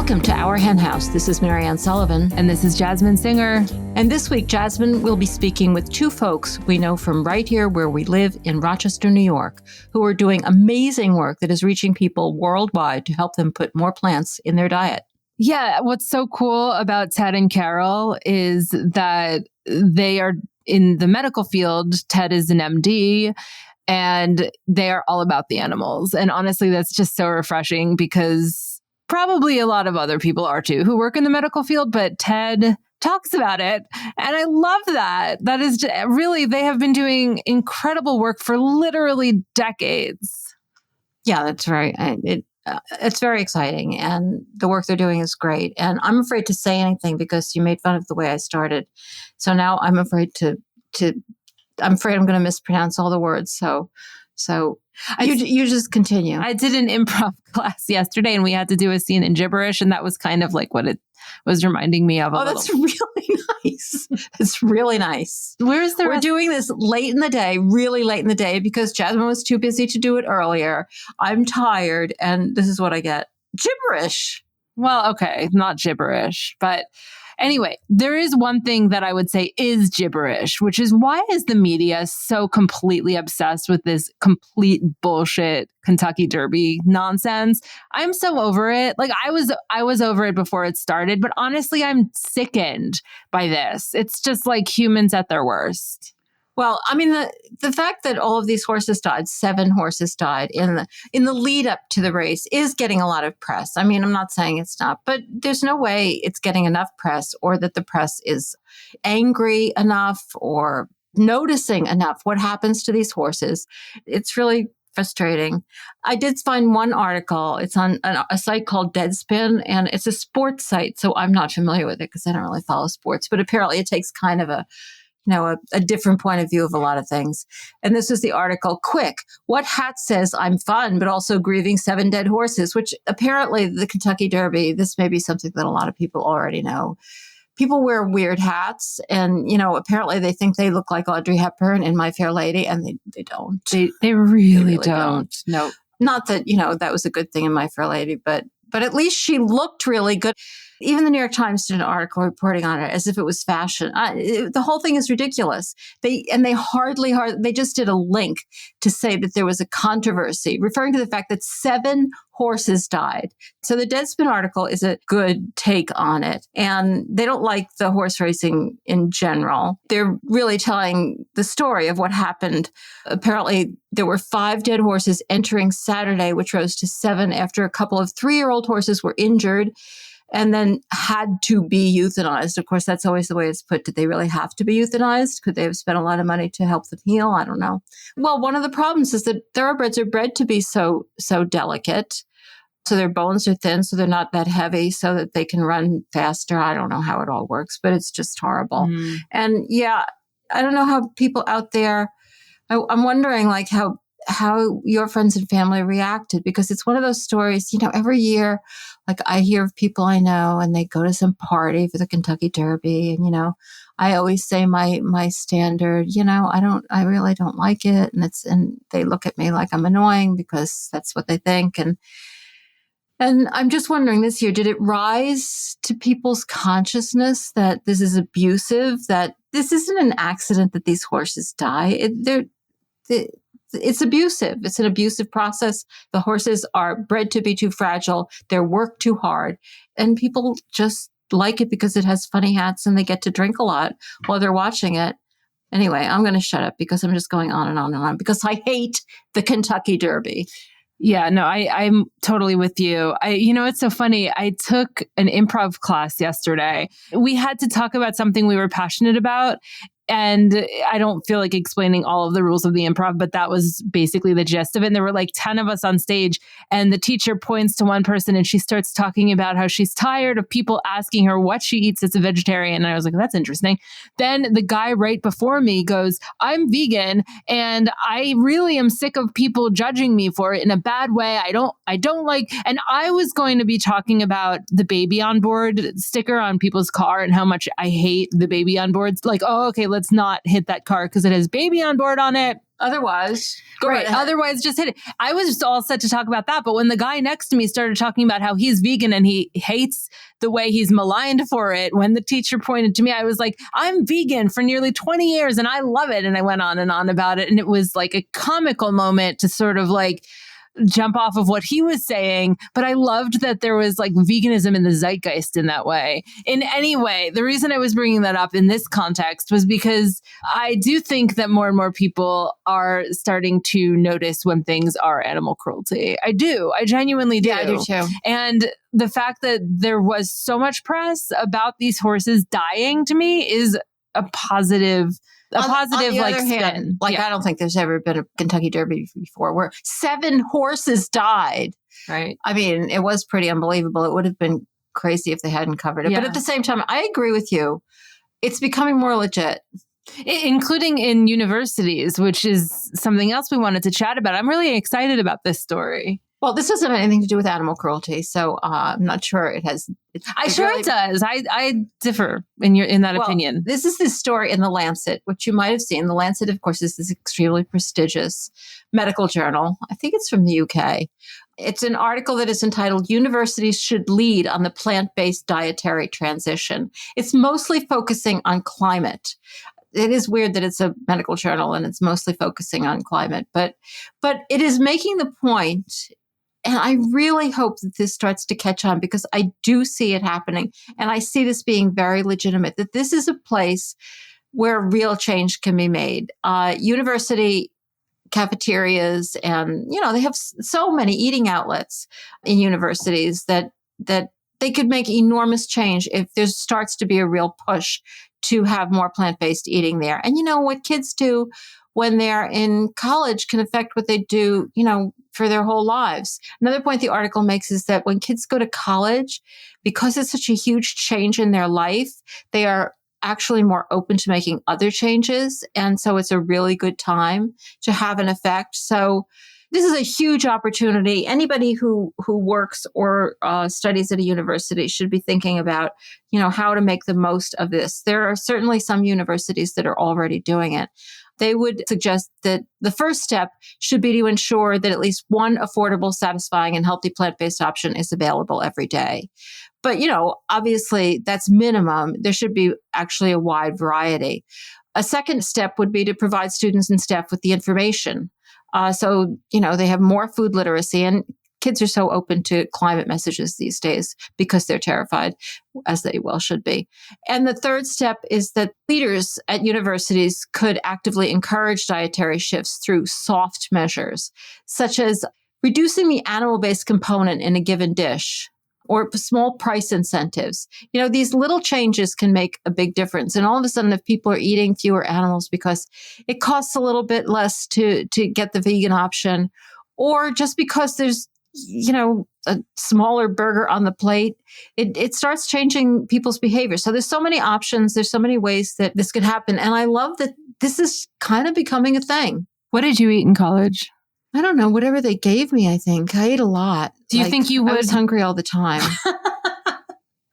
Welcome to Our Hen House. This is Marianne Sullivan. And this is Jasmine Singer. And this week, Jasmine will be speaking with two folks we know from right here where we live in Rochester, New York, who are doing amazing work that is reaching people worldwide to help them put more plants in their diet. Yeah, what's so cool about Ted and Carol is that they are in the medical field. Ted is an MD, and they are all about the animals. And honestly, that's just so refreshing because probably a lot of other people are too who work in the medical field, but Ted talks about it. And I love that. That is just, really, they have been doing incredible work for literally decades. Yeah, that's right. It's very exciting. And the work they're doing is great. And I'm afraid to say anything because you made fun of the way I started. So now I'm afraid I'm going to mispronounce all the words. So you just continue. I did an improv class yesterday and we had to do a scene in gibberish, and that was kind of like what it was reminding me of. That's really nice. It's really nice. We're doing this late in the day, really late in the day, because Jasmine was too busy to do it earlier. I'm tired, and this is what I get. Gibberish. Well, okay, not gibberish, but anyway, there is one thing that I would say is gibberish, which is why is the media so completely obsessed with this complete bullshit Kentucky Derby nonsense? I'm so over it. Like I was over it before it started, but honestly, I'm sickened by this. It's just like humans at their worst. Well, I mean, the fact that all of these horses died, 7 horses died in the lead up to the race is getting a lot of press. I mean, I'm not saying it's not, but there's no way it's getting enough press, or that the press is angry enough or noticing enough what happens to these horses. It's really frustrating. I did find one article. It's on a site called Deadspin, and it's a sports site. So I'm not familiar with it because I don't really follow sports, but apparently it takes kind of a different point of view of a lot of things. And this was the article, Quick, what hat says I'm fun, but also grieving 7 dead horses, which apparently the Kentucky Derby, this may be something that a lot of people already know. People wear weird hats and, apparently they think they look like Audrey Hepburn in My Fair Lady, and they don't. They really don't. No. Not that, that was a good thing in My Fair Lady, but at least she looked really good. Even the New York Times did an article reporting on it as if it was fashion. The whole thing is ridiculous. They just did a link to say that there was a controversy referring to the fact that 7 horses died. So the Deadspin article is a good take on it. And they don't like the horse racing in general. They're really telling the story of what happened. Apparently, there were 5 dead horses entering Saturday, which rose to 7 after a couple of 3-year-old horses were injured and then had to be euthanized. Of course, that's always the way it's put. Did they really have to be euthanized? Could they have spent a lot of money to help them heal? I don't know. Well, one of the problems is that thoroughbreds are bred to be so delicate. So their bones are thin, so they're not that heavy, so that they can run faster. I don't know how it all works, but it's just horrible. Mm. And yeah, I don't know how people out there, I'm wondering like how your friends and family reacted, because it's one of those stories, every year, like I hear of people I know and they go to some party for the Kentucky Derby. And, I always say my standard, I really don't like it. And they look at me like I'm annoying because that's what they think. And I'm just wondering this year, did it rise to people's consciousness that this is abusive, that this isn't an accident that these horses die? It's abusive. It's an abusive process. The horses are bred to be too fragile. They're worked too hard. And people just like it because it has funny hats and they get to drink a lot while they're watching it. Anyway, I'm going to shut up because I'm just going on and on and on because I hate the Kentucky Derby. Yeah, no, I'm totally with you. It's so funny. I took an improv class yesterday. We had to talk about something we were passionate about. And I don't feel like explaining all of the rules of the improv, but that was basically the gist of it. And there were like 10 of us on stage, and the teacher points to one person and she starts talking about how she's tired of people asking her what she eats as a vegetarian. And I was like, that's interesting. Then the guy right before me goes, I'm vegan and I really am sick of people judging me for it in a bad way. I don't like, and I was going to be talking about the baby on board sticker on people's car and how much I hate the baby on boards. Like, oh, okay, let's not hit that car because it has baby on board on it. Otherwise, go right. ahead. Otherwise, just hit it. I was just all set to talk about that. But when the guy next to me started talking about how he's vegan and he hates the way he's maligned for it, when the teacher pointed to me, I was like, I'm vegan for nearly 20 years and I love it. And I went on and on about it. And it was like a comical moment to sort of like jump off of what he was saying. But I loved that there was like veganism in the zeitgeist in that way. In any way, the reason I was bringing that up in this context was because I do think that more and more people are starting to notice when things are animal cruelty. I do. I genuinely do. Yeah, I do too. And the fact that there was so much press about these horses dying to me is a positive on the like other hand, spin. like I don't think there's ever been a Kentucky Derby before where 7 horses died. Right. I mean, it was pretty unbelievable. It would have been crazy if they hadn't covered it. Yeah. But at the same time, I agree with you. It's becoming more legit. Including in universities, which is something else we wanted to chat about. I'm really excited about this story. Well, this doesn't have anything to do with animal cruelty, so I'm not sure it has. It does. I differ in that opinion. This is this story in The Lancet, which you might have seen. The Lancet, of course, is this extremely prestigious medical journal. I think it's from the UK. It's an article that is entitled "Universities Should Lead on the Plant-Based Dietary Transition." It's mostly focusing on climate. It is weird that it's a medical journal and it's mostly focusing on climate, but it is making the point. And I really hope that this starts to catch on because I do see it happening. And I see this being very legitimate, that this is a place where real change can be made. University cafeterias and, they have so many eating outlets in universities that they could make enormous change if there starts to be a real push to have more plant-based eating there. And what kids do when they're in college can affect what they do, for their whole lives. Another point the article makes is that when kids go to college, because it's such a huge change in their life, they are actually more open to making other changes. And so it's a really good time to have an effect. So this is a huge opportunity. Anybody who works or studies at a university should be thinking about, how to make the most of this. There are certainly some universities that are already doing it. They would suggest that the first step should be to ensure that at least one affordable, satisfying, and healthy plant-based option is available every day. But, obviously that's minimum. There should be actually a wide variety. A second step would be to provide students and staff with the information. So they have more food literacy, and kids are so open to climate messages these days because they're terrified, as they well should be. And the third step is that leaders at universities could actively encourage dietary shifts through soft measures, such as reducing the animal-based component in a given dish or small price incentives. These little changes can make a big difference. And all of a sudden, if people are eating fewer animals because it costs a little bit less to get the vegan option, or just because there's a smaller burger on the plate, it starts changing people's behavior. So there's so many options. There's so many ways that this could happen. And I love that this is kind of becoming a thing. What did you eat in college? I don't know. Whatever they gave me, I think. I ate a lot. Do you think you would? I was hungry all the time.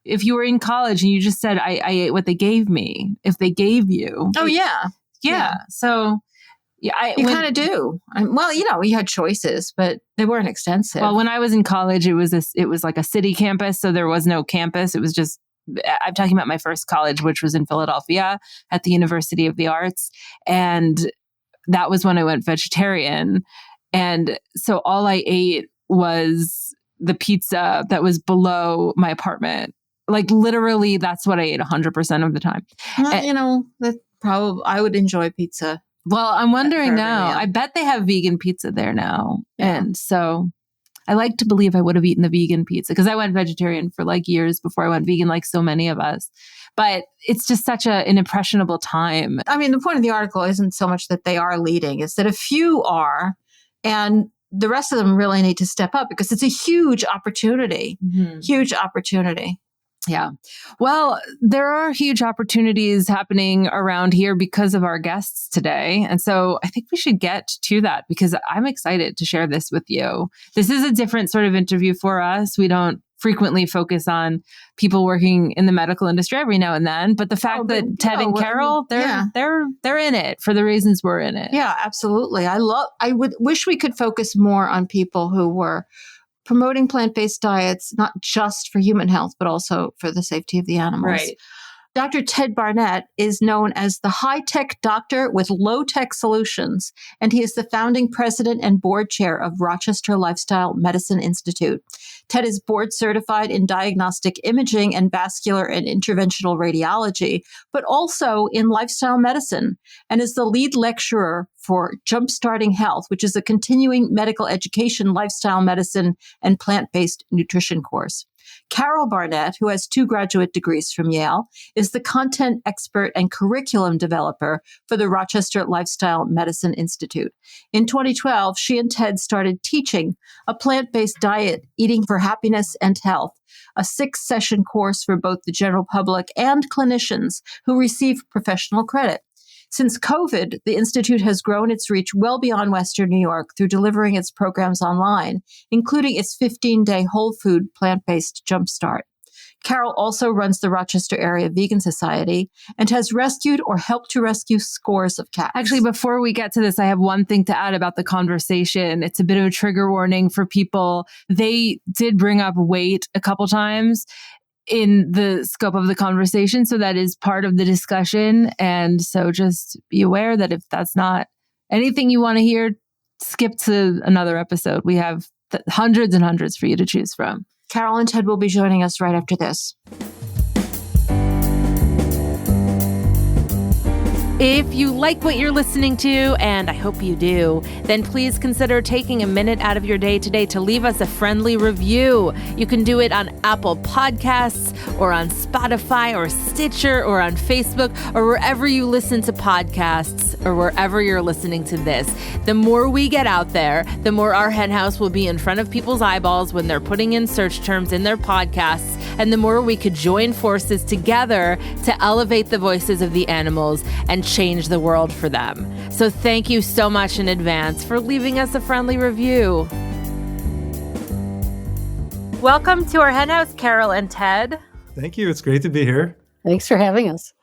If you were in college and you just said, I ate what they gave me, if they gave you. Oh, yeah. Yeah. So... yeah, you kind of do. We had choices, but they weren't extensive. Well, when I was in college, it was like a city campus, so there was no campus. It was just, I'm talking about my first college, which was in Philadelphia at the University of the Arts, and that was when I went vegetarian. And so all I ate was the pizza that was below my apartment. Like literally, that's what I ate 100% of the time. That probably I would enjoy pizza. Well, I'm wondering now. I bet they have vegan pizza there now. Yeah. And so I like to believe I would have eaten the vegan pizza because I went vegetarian for like years before I went vegan, like so many of us. But it's just such an impressionable time. I mean, the point of the article isn't so much that they are leading. It's that a few are, and the rest of them really need to step up because it's a huge opportunity. Mm-hmm. Huge opportunity. Yeah. Well, there are huge opportunities happening around here because of our guests today. And so I think we should get to that because I'm excited to share this with you. This is a different sort of interview for us. We don't frequently focus on people working in the medical industry every now and then. But the fact that Ted and Carol, they're in it for the reasons we're in it. Yeah, absolutely. I would wish we could focus more on people who were promoting plant-based diets, not just for human health, but also for the safety of the animals. Right. Dr. Ted Barnett is known as the high-tech doctor with low-tech solutions, and he is the founding president and board chair of Rochester Lifestyle Medicine Institute. Ted is board certified in diagnostic imaging and vascular and interventional radiology, but also in lifestyle medicine, and is the lead lecturer for Jumpstarting Health, which is a continuing medical education, lifestyle medicine, and plant-based nutrition course. Carol Barnett, who has 2 graduate degrees from Yale, is the content expert and curriculum developer for the Rochester Lifestyle Medicine Institute. In 2012, she and Ted started teaching a plant-based diet, Eating for Happiness and Health, a 6-session course for both the general public and clinicians who receive professional credit. Since COVID, the Institute has grown its reach well beyond Western New York through delivering its programs online, including its 15-day whole food plant-based Jumpstart. Carol also runs the Rochester Area Vegan Society and has rescued or helped to rescue scores of cats. Actually, before we get to this, I have one thing to add about the conversation. It's a bit of a trigger warning for people. They did bring up weight a couple times in the scope of the conversation. So that is part of the discussion. And so just be aware that if that's not anything you want to hear, skip to another episode. We have hundreds and hundreds for you to choose from. Carol and Ted will be joining us right after this. If you like what you're listening to, and I hope you do, then please consider taking a minute out of your day today to leave us a friendly review. You can do it on Apple Podcasts or on Spotify or Stitcher or on Facebook or wherever you listen to podcasts or wherever you're listening to this. The more we get out there, the more our henhouse will be in front of people's eyeballs when they're putting in search terms in their podcasts, and the more we could join forces together to elevate the voices of the animals and change the world for them. So thank you so much in advance for leaving us a friendly review. Welcome to our henhouse, Carol and Ted. Thank you. It's great to be here. Thanks for having us.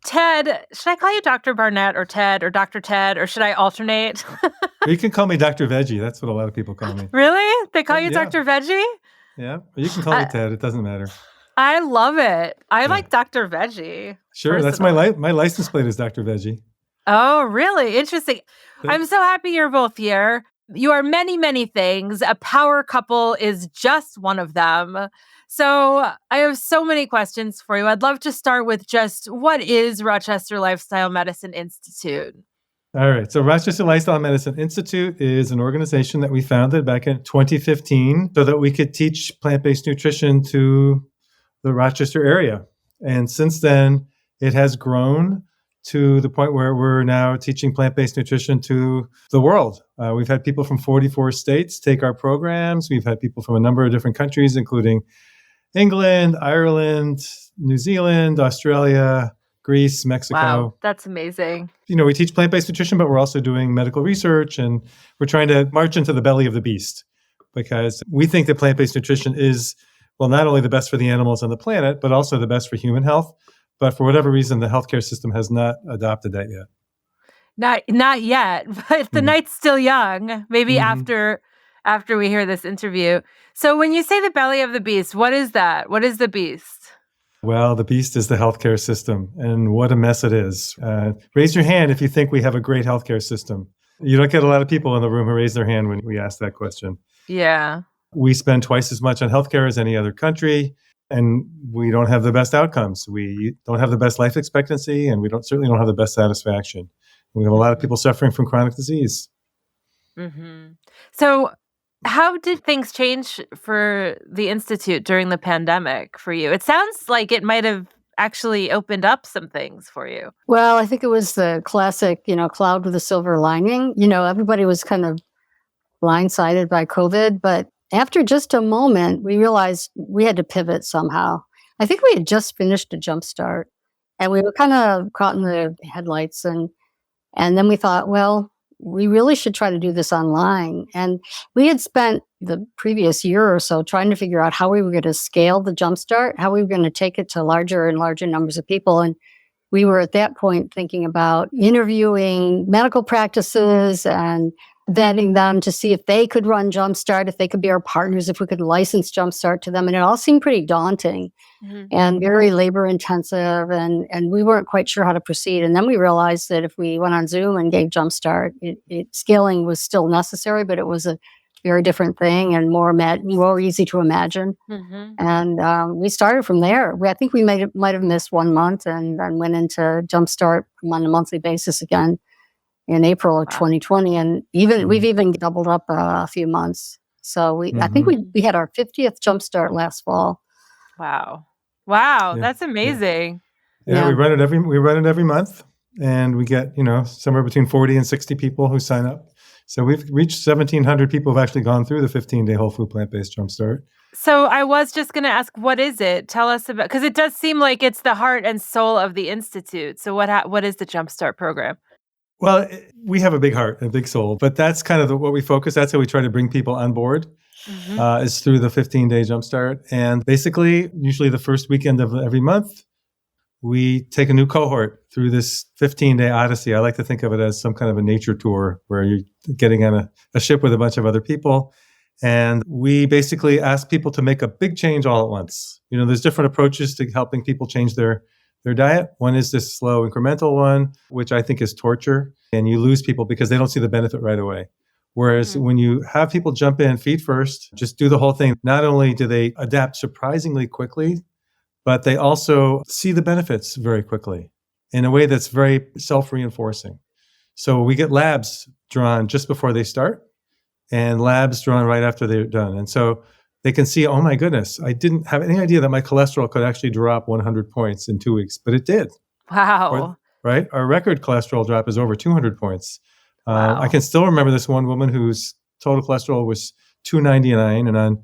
Ted, should I call you Dr. Barnett or Ted or Dr. Ted, or should I alternate? You can call me Dr. Veggie. That's what a lot of people call me. Really? They call you Dr. Veggie? Yeah. Or you can call me Ted. It doesn't matter. I love it. I like Dr. Veggie. Sure. Personally. That's my license plate is Dr. Veggie. Oh, really? Interesting. I'm so happy you're both here. You are many, many things. A power couple is just one of them. So I have so many questions for you. I'd love to start with just what is Rochester Lifestyle Medicine Institute? All right. So Rochester Lifestyle Medicine Institute is an organization that we founded back in 2015 so that we could teach plant-based nutrition to the Rochester area. And since then, it has grown to the point where we're now teaching plant-based nutrition to the world. We've had people from 44 states take our programs. We've had people from a number of different countries, including England, Ireland, New Zealand, Australia, Greece, Mexico. Wow, that's amazing. You know, we teach plant-based nutrition, but we're also doing medical research, and we're trying to march into the belly of the beast because we think that plant-based nutrition is, well, not only the best for the animals on the planet, but also the best for human health. But for whatever reason, the healthcare system has not adopted that yet. Not yet, but the night's still young. Maybe after we hear this interview. So when you say the belly of the beast, what is that? What is the beast? Well, the beast is the healthcare system, and what a mess it is. Raise your hand if you think we have a great healthcare system. You don't get a lot of people in the room who raise their hand when we ask that question. Yeah. We spend twice as much on healthcare as any other country, and we don't have the best outcomes. We don't have the best life expectancy, and we certainly don't have the best satisfaction. We have a lot of people suffering from chronic disease. Mm-hmm. So how did things change for the Institute during the pandemic for you? It sounds like it might have actually opened up some things for you. Well, I think it was the classic, cloud with a silver lining. Everybody was kind of blindsided by COVID, but after just a moment, we realized we had to pivot somehow. I think we had just finished a Jumpstart, and we were kind of caught in the headlights, and then we thought, well, we really should try to do this online. And we had spent the previous year or so trying to figure out how we were going to scale the Jumpstart, how we were going to take it to larger and larger numbers of people. And we were at that point thinking about interviewing medical practices and vetting them to see if they could run Jumpstart, if they could be our partners, if we could license Jumpstart to them. And it all seemed pretty daunting and very labor intensive. And we weren't quite sure how to proceed. And then we realized that if we went on Zoom and gave Jumpstart, scaling was still necessary, but it was a very different thing and more easy to imagine. And we started from there. I think we might have missed 1 month and then went into Jumpstart on a monthly basis again in April of 2020. And we've even doubled up a few months. So I think we had our 50th Jumpstart last fall. Wow. Yeah. That's amazing. Yeah, we run it every month, and we get, somewhere between 40 and 60 people who sign up. So we've reached 1,700 people who've actually gone through the 15-day whole food plant-based Jumpstart. So I was just going to ask, what is it? Tell us about, because it does seem like it's the heart and soul of the Institute. So what is the Jumpstart program? Well, we have a big heart and a big soul, but that's kind of what we focus. That's how we try to bring people on board, is through the 15-day Jumpstart. And basically, usually the first weekend of every month, we take a new cohort through this 15-day odyssey. I like to think of it as some kind of a nature tour where you're getting on a ship with a bunch of other people. And we basically ask people to make a big change all at once. There's different approaches to helping people change their diet. One is this slow incremental one, which I think is torture. And you lose people because they don't see the benefit right away. Whereas when you have people jump in feet first, just do the whole thing, not only do they adapt surprisingly quickly, but they also see the benefits very quickly in a way that's very self-reinforcing. So we get labs drawn just before they start and labs drawn right after they're done. And so they can see, oh my goodness, I didn't have any idea that my cholesterol could actually drop 100 points in 2 weeks, but it did. Wow. Right? Our record cholesterol drop is over 200 points. Wow. I can still remember this one woman whose total cholesterol was 299, and on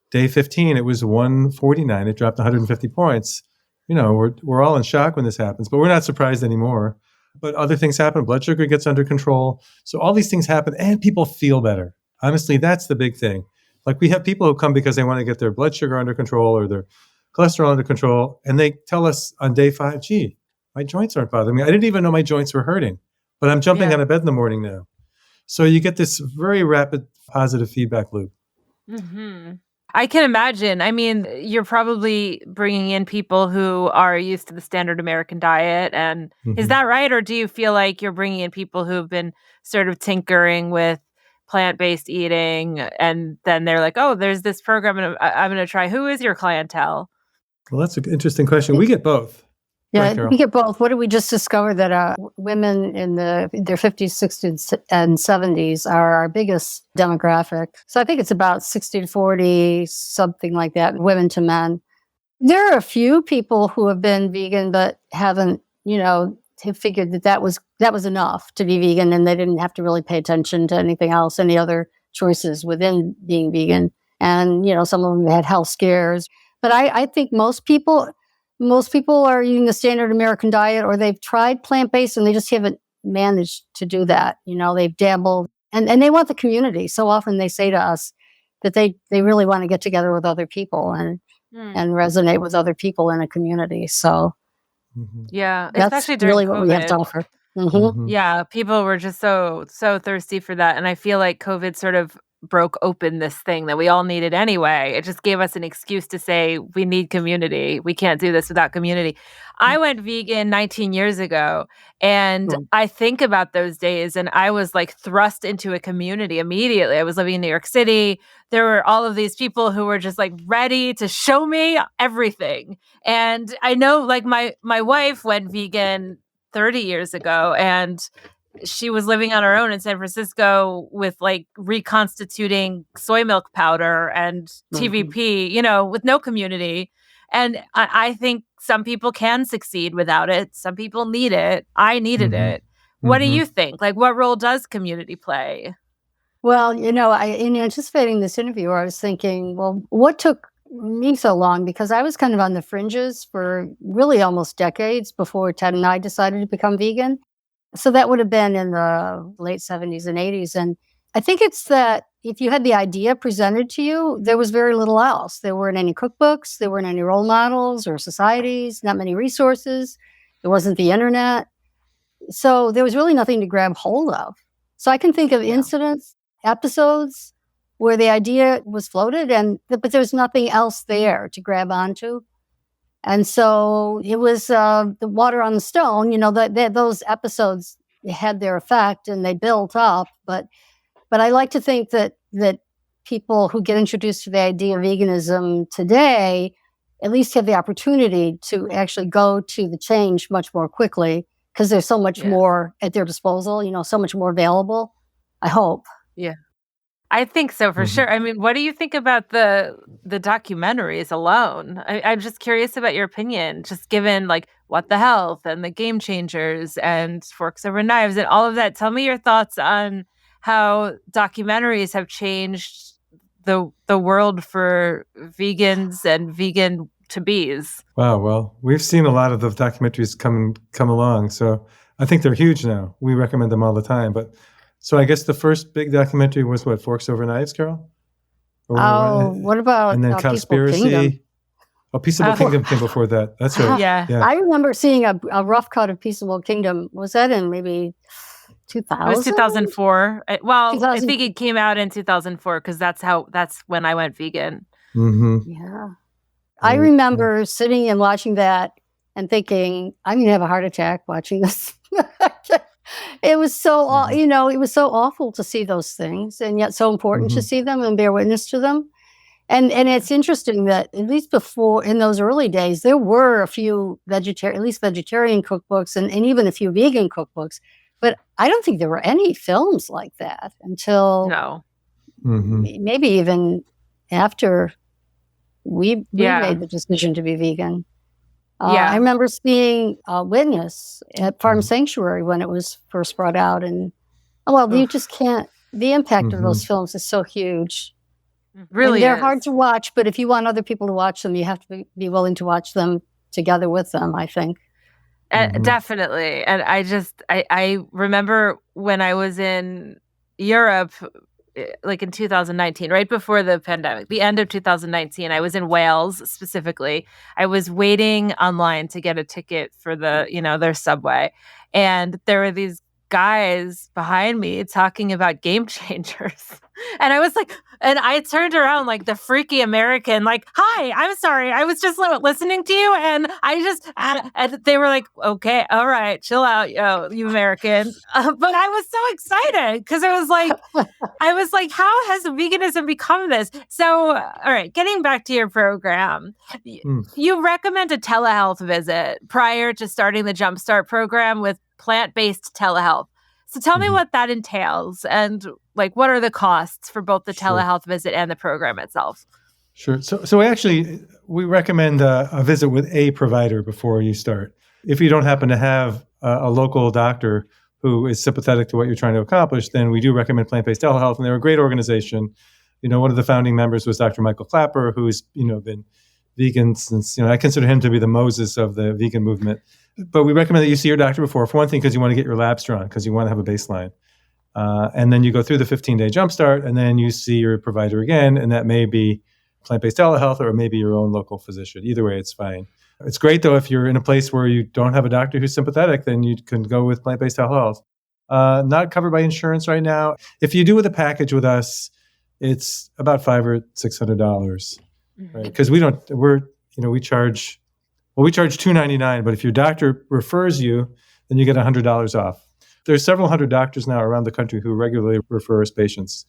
day 15, it was 149. It dropped 150 points. We're all in shock when this happens, but we're not surprised anymore. But other things happen. Blood sugar gets under control. So all these things happen, and people feel better. Honestly, that's the big thing. Like, we have people who come because they want to get their blood sugar under control or their cholesterol under control, and they tell us on day 5, gee, my joints aren't bothering me. I didn't even know my joints were hurting, but I'm jumping out of bed in the morning now. So you get this very rapid positive feedback loop. I can imagine. I mean, you're probably bringing in people who are used to the standard American diet. And is that right? Or do you feel like you're bringing in people who've been sort of tinkering with plant-based eating, and then they're like, oh, there's this program and I'm going to try? Who is your clientele? Well, that's an interesting question. We get both. Yeah, we get both. What did we just discover? That women in their 50s, 60s, and 70s are our biggest demographic. So I think it's about 60 to 40, something like that, women to men. There are a few people who have been vegan but haven't, have figured that was enough to be vegan, and they didn't have to really pay attention to anything else, any other choices within being vegan. And, some of them had health scares. But I think most people are eating the standard American diet, or they've tried plant-based and they just haven't managed to do that. They've dabbled and they want the community. So often they say to us that they really want to get together with other people and resonate with other people in a community. So yeah, that's especially during really COVID. what we have to offer. Yeah, people were just so thirsty for that. And I feel like COVID sort of broke open this thing that we all needed anyway. It just gave us an excuse to say, we need community. We can't do this without community. I went vegan 19 years ago, and I think about those days, and I was like thrust into a community immediately. I was living in New York City. There were all of these people who were just like ready to show me everything. And I know, like, my wife went vegan 30 years ago, and she was living on her own in San Francisco with like reconstituting soy milk powder and TVP, with no community. And I think some people can succeed without it. Some people need it. I needed it. What do you think? Like, what role does community play? Well, in anticipating this interview, I was thinking, well, what took me so long? Because I was kind of on the fringes for really almost decades before Ted and I decided to become vegan. So that would have been in the late 70s and 80s. And I think it's that if you had the idea presented to you, there was very little else. There weren't any cookbooks, there weren't any role models or societies, not many resources. There wasn't the internet. So there was really nothing to grab hold of. So I can think of incidents, episodes where the idea was floated, but there was nothing else there to grab onto. And so it was the water on the stone. Those episodes had their effect and they built up. But I like to think that people who get introduced to the idea of veganism today at least have the opportunity to actually go to the change much more quickly because there's so much more at their disposal, so much more available, I hope. Yeah. I think so for sure. I mean, what do you think about the documentaries alone? I'm just curious about your opinion, just given like What the Health and the Game Changers and Forks Over Knives and all of that. Tell me your thoughts on how documentaries have changed the world for vegans and vegan to-bes. Wow. Well, we've seen a lot of the documentaries come along. So I think they're huge now. We recommend them all the time. But so I guess the first big documentary was what, Forks Over Knives, Carol? What about and then Cowspiracy? Peaceable Kingdom came before that. That's right. Yeah. I remember seeing a rough cut of Peaceable Kingdom. Was that in maybe 2000? It was 2004. I think it came out in 2004 because that's when I went vegan. Mm-hmm. Yeah. I remember sitting and watching that and thinking, I'm going to have a heart attack watching this. It was so, it was so awful to see those things and yet so important to see them and bear witness to them. And it's interesting that at least before, in those early days, there were a few vegetarian cookbooks and even a few vegan cookbooks. But I don't think there were any films like that until maybe even after we made the decision to be vegan. I remember seeing Witness at Farm Sanctuary when it was first brought out. And, you just can't, the impact of those films is so huge. Really, they're hard to watch, but if you want other people to watch them, you have to be willing to watch them together with them, I think. Definitely. And I remember when I was in Europe, like in 2019, right before the pandemic, the end of 2019, I was in Wales specifically. I was waiting online to get a ticket for their subway. And there were these guys behind me talking about Game Changers. And I was like, and I turned around like the freaky American, like, hi, I'm sorry. I was just listening to you. And and they were like, okay, all right, chill out, you American. But I was so excited because I was like, how has veganism become this? So, all right, getting back to your program, you recommend a telehealth visit prior to starting the Jumpstart program with plant-based telehealth. So tell me what that entails and like what are the costs for both the telehealth visit and the program itself? Sure. So we recommend a visit with a provider before you start. If you don't happen to have a local doctor who is sympathetic to what you're trying to accomplish, then we do recommend plant-based telehealth, and they're a great organization. One of the founding members was Dr. Michael Clapper, who's been vegan since I consider him to be the Moses of the vegan movement. But we recommend that you see your doctor before, for one thing, because you want to get your labs drawn, because you want to have a baseline. And then you go through the 15-day Jumpstart, and then you see your provider again, and that may be plant-based telehealth or maybe your own local physician. Either way, it's fine. It's great, though, if you're in a place where you don't have a doctor who's sympathetic, then you can go with plant-based telehealth. Not covered by insurance right now. If you do with a package with us, it's about $500 or $600, right? Because we charge $299, but if your doctor refers you, then you get $100 off. There's several hundred doctors now around the country who regularly refer us patients.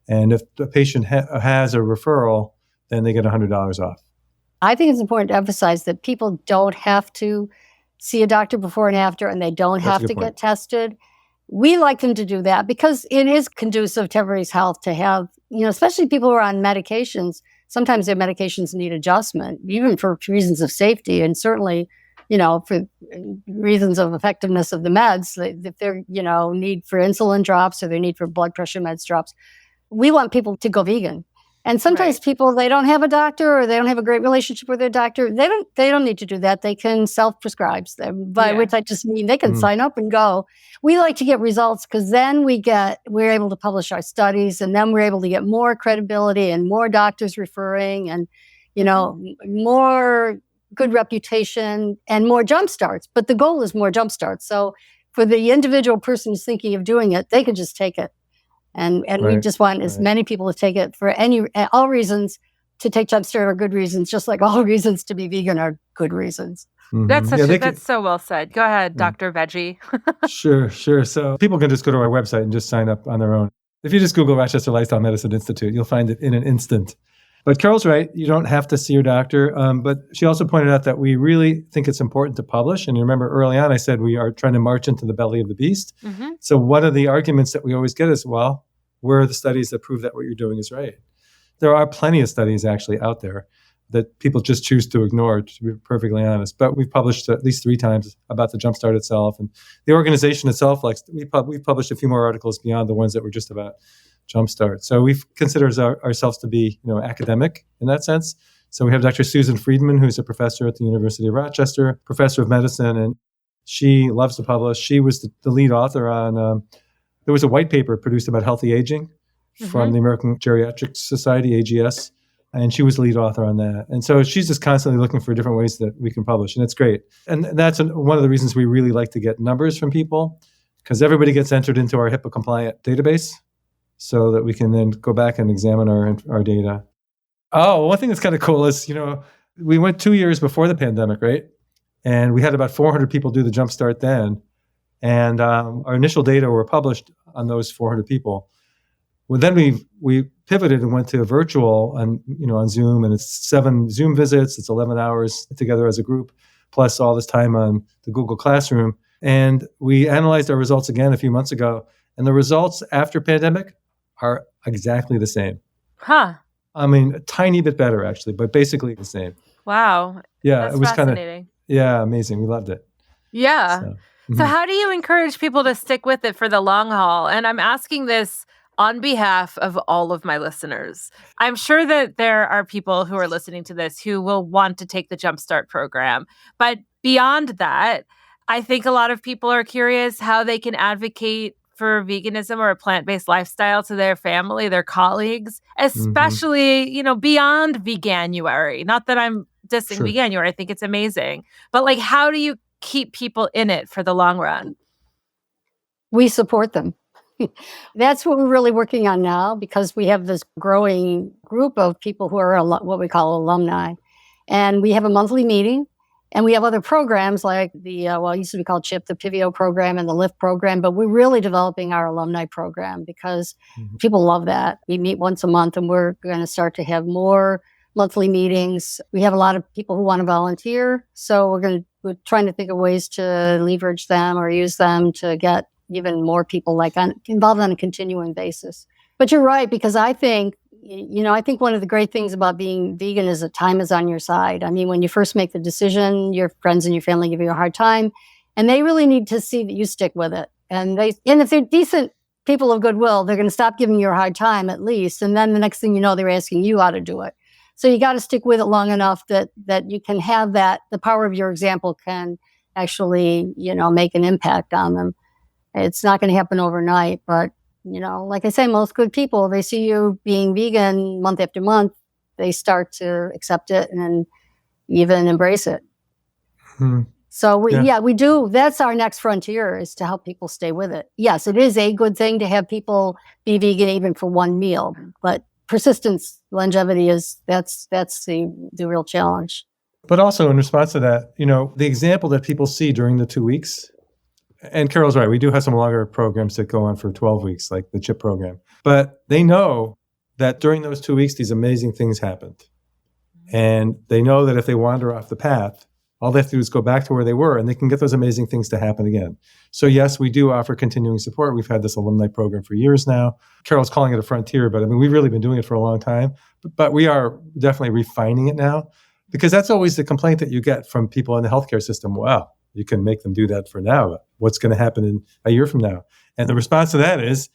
And if the patient has a referral, then they get $100 off. I think it's important to emphasize that people don't have to see a doctor before and after, and they don't have to get tested. We like them to do that because it is conducive to everybody's health to have, especially people who are on medications. Sometimes their medications need adjustment, even for reasons of safety, and certainly, for reasons of effectiveness of the meds. If they're, need for insulin drops or their need for blood pressure meds drops, we want people to go vegan. And sometimes people, they don't have a doctor or they don't have a great relationship with their doctor. They don't need to do that. They can self-prescribe them, by which I just mean they can sign up and go. We like to get results because then we're able to publish our studies, and then we're able to get more credibility and more doctors referring, and, more good reputation and more jump starts. But the goal is more jump starts. So for the individual person who's thinking of doing it, they can just take it. And we just want as many people to take it for all reasons. To take Jumpstart are good reasons, just like all reasons to be vegan are good reasons. Mm-hmm. That's so well said. Go ahead, Dr. Veggie. Sure. So people can just go to our website and just sign up on their own. If you just Google Rochester Lifestyle Medicine Institute, you'll find it in an instant. But Carol's right. You don't have to see your doctor. But she also pointed out that we really think it's important to publish. And remember early on, I said we are trying to march into the belly of the beast. Mm-hmm. So one of the arguments that we always get is, well, where are the studies that prove that what you're doing is right? There are plenty of studies actually out there that people just choose to ignore, to be perfectly honest. But we've published at least 3 times about the Jumpstart itself. And the organization itself, we've published a few more articles beyond the ones that were just about Jumpstart. So we consider ourselves to be, academic in that sense. So we have Dr. Susan Friedman, who's a professor at the University of Rochester, professor of medicine, and she loves to publish. She was the lead author on, there was a white paper produced about healthy aging from the American Geriatric Society, AGS, and she was the lead author on that. And so she's just constantly looking for different ways that we can publish, and it's great. And that's one of the reasons we really like to get numbers from people, because everybody gets entered into our HIPAA-compliant database, so that we can then go back and examine our data. Oh, one thing that's kind of cool is, we went 2 years before the pandemic, right? And we had about 400 people do the Jumpstart then. And our initial data were published on those 400 people. Well, then we pivoted and went to virtual on Zoom, and it's 7 Zoom visits. It's 11 hours together as a group, plus all this time on the Google Classroom. And we analyzed our results again a few months ago. And the results after pandemic are exactly the same. Huh. I mean, a tiny bit better, actually, but basically the same. Wow. Yeah, that's it was fascinating. Amazing. We loved it. Yeah. So how do you encourage people to stick with it for the long haul? And I'm asking this on behalf of all of my listeners. I'm sure that there are people who are listening to this who will want to take the Jumpstart program. But beyond that, I think a lot of people are curious how they can advocate for veganism or a plant-based lifestyle to their family, their colleagues, especially, beyond Veganuary. Not that I'm dissing Veganuary. I think it's amazing. But how do you keep people in it for the long run? We support them. That's what we're really working on now, because we have this growing group of people who are what we call alumni. And we have a monthly meeting. And we have other programs like it used to be called CHIP, the PIVIO program and the LIFT program, but we're really developing our alumni program because people love that. We meet once a month, and we're going to start to have more monthly meetings. We have a lot of people who want to volunteer, so we're trying to think of ways to leverage them or use them to get even more people involved on a continuing basis. But you're right, because I think one of the great things about being vegan is that time is on your side. I mean, when you first make the decision, your friends and your family give you a hard time, and they really need to see that you stick with it. And if they're decent people of goodwill, they're going to stop giving you a hard time at least. And then the next thing you know, they're asking you how to do it. So you got to stick with it long enough that you can have that, the power of your example can actually, make an impact on them. It's not going to happen overnight, but like I say, most good people, they see you being vegan month after month, they start to accept it and even embrace it. So we do. That's our next frontier, is to help people stay with it. Yes, it is a good thing to have people be vegan even for one meal, but persistence, longevity that's the real challenge. But also in response to that, the example that people see during the 2 weeks, and Carol's right, we do have some longer programs that go on for 12 weeks, like the CHIP program. But they know that during those 2 weeks, these amazing things happened. And they know that if they wander off the path, all they have to do is go back to where they were, and they can get those amazing things to happen again. So yes, we do offer continuing support. We've had this alumni program for years now. Carol's calling it a frontier, but we've really been doing it for a long time. But we are definitely refining it now, because that's always the complaint that you get from people in the healthcare system. Wow, you can make them do that for now. What's going to happen in a year from now? And the response to that is,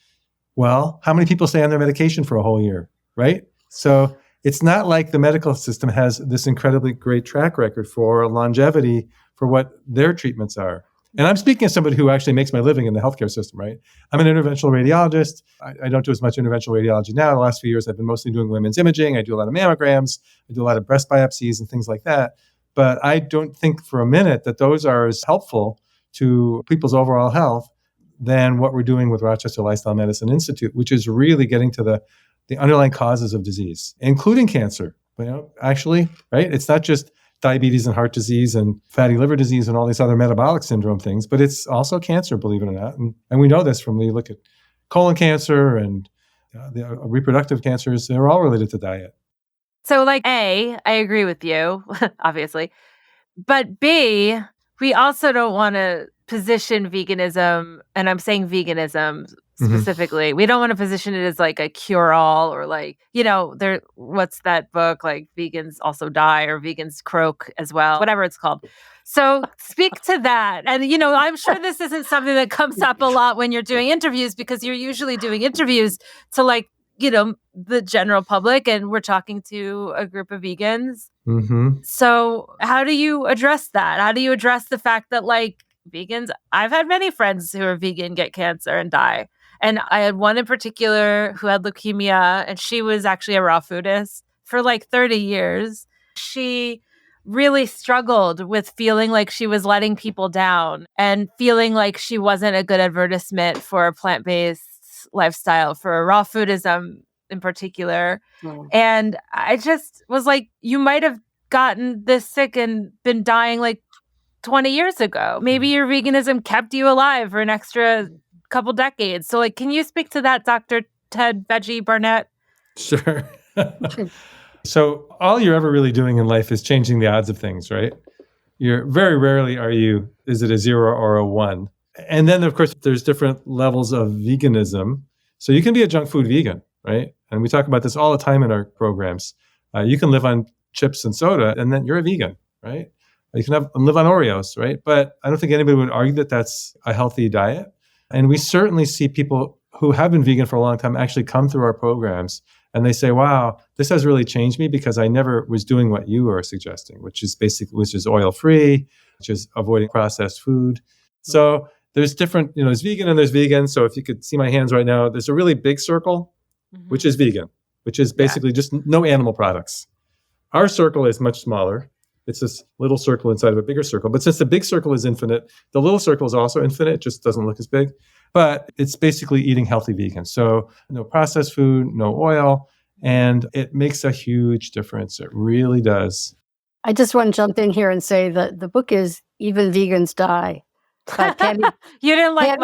well, how many people stay on their medication for a whole year, right? So it's not like the medical system has this incredibly great track record for longevity for what their treatments are. And I'm speaking as somebody who actually makes my living in the healthcare system, right? I'm an interventional radiologist. I don't do as much interventional radiology now. The last few years, I've been mostly doing women's imaging. I do a lot of mammograms. I do a lot of breast biopsies and things like that. But I don't think for a minute that those are as helpful to people's overall health than what we're doing with Rochester Lifestyle Medicine Institute, which is really getting to the underlying causes of disease, including cancer. Actually, right? It's not just diabetes and heart disease and fatty liver disease and all these other metabolic syndrome things, but it's also cancer, believe it or not. And we know this from when you look at colon cancer and the reproductive cancers, they're all related to diet. So A, I agree with you, obviously. But B, we also don't want to position veganism, and I'm saying veganism specifically. We don't want to position it as a cure-all or what's that book, Vegans Also Die or Vegans Croak as well, whatever it's called. So speak to that. And, I'm sure this isn't something that comes up a lot when you're doing interviews, because you're usually doing interviews to the general public, and we're talking to a group of vegans. So how do you address that? How do you address the fact that vegans, I've had many friends who are vegan get cancer and die. And I had one in particular who had leukemia, and she was actually a raw foodist for 30 years. She really struggled with feeling like she was letting people down and feeling like she wasn't a good advertisement for a plant-based lifestyle, for raw foodism in particular. And I just was you might have gotten this sick and been dying 20 years ago. Maybe your veganism kept you alive for an extra couple decades. So can you speak to that, Dr. Ted Veggie Barnett? Sure. So all you're ever really doing in life is changing the odds of things, right? You're very rarely is it a 0 or a 1? And then of course there's different levels of veganism. So you can be a junk food vegan, right? And we talk about this all the time in our programs. You can live on chips and soda and then you're a vegan, right? You can live on Oreos, right? But I don't think anybody would argue that that's a healthy diet. And we certainly see people who have been vegan for a long time actually come through our programs and they say, wow, this has really changed me because I never was doing what you are suggesting, which is oil-free, which is avoiding processed food. So there's different, there's vegan and there's vegan. So if you could see my hands right now, there's a really big circle, which is vegan, which is basically just no animal products. Our circle is much smaller. It's this little circle inside of a bigger circle. But since the big circle is infinite, the little circle is also infinite, just doesn't look as big. But it's basically eating healthy vegan. So no processed food, no oil, and it makes a huge difference. It really does. I just want to jump in here and say that the book is Even Vegans Die. You didn't like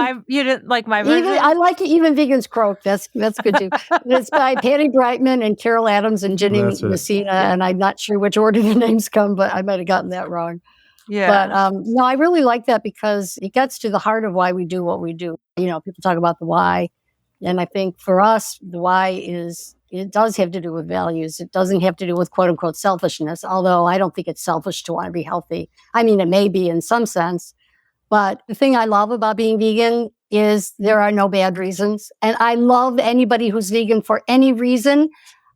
my version? I like it, Even Vegans Croak. That's good too. It's by Patty Brightman and Carol Adams and Ginny Messina. Yeah. And I'm not sure which order the names come, but I might have gotten that wrong. Yeah. But no, I really like that because it gets to the heart of why we do what we do. People talk about the why. And I think for us, the why it does have to do with values. It doesn't have to do with quote unquote selfishness, although I don't think it's selfish to want to be healthy. I mean, it may be in some sense. But the thing I love about being vegan is there are no bad reasons. And I love anybody who's vegan for any reason.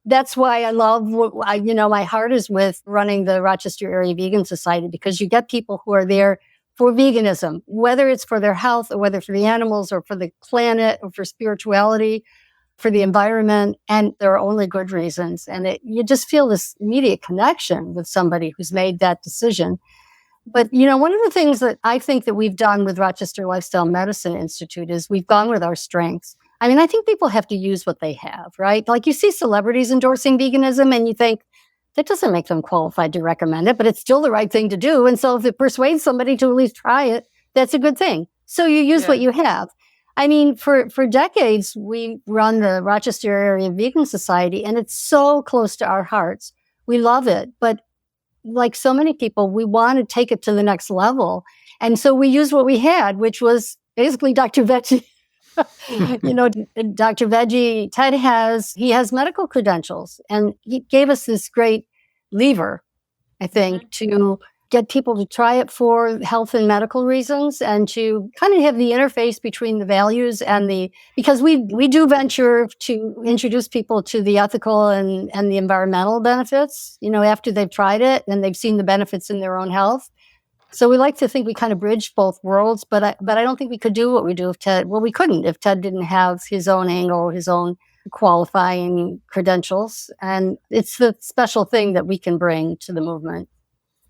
That's why I love, my heart is with running the Rochester Area Vegan Society, because you get people who are there for veganism, whether it's for their health or whether for the animals or for the planet or for spirituality, for the environment. And there are only good reasons. And you just feel this immediate connection with somebody who's made that decision. But, one of the things that I think that we've done with Rochester Lifestyle Medicine Institute is we've gone with our strengths. I mean, I think people have to use what they have, right? You see celebrities endorsing veganism and you think that doesn't make them qualified to recommend it, but it's still the right thing to do. And so if it persuades somebody to at least try it, that's a good thing. So you use what you have. I mean, for decades, we run the Rochester Area Vegan Society, and it's so close to our hearts. We love it. But like so many people, we want to take it to the next level. And so we used what we had, which was basically Dr. Veggie. Dr. Veggie, Ted has medical credentials, and he gave us this great lever, I think, to get people to try it for health and medical reasons, and to kind of have the interface between the values and because we do venture to introduce people to the ethical and the environmental benefits, after they've tried it and they've seen the benefits in their own health. So we like to think we kind of bridge both worlds, but I don't think we could do what we do if Ted, we couldn't if Ted didn't have his own angle, his own qualifying credentials. And it's the special thing that we can bring to the movement.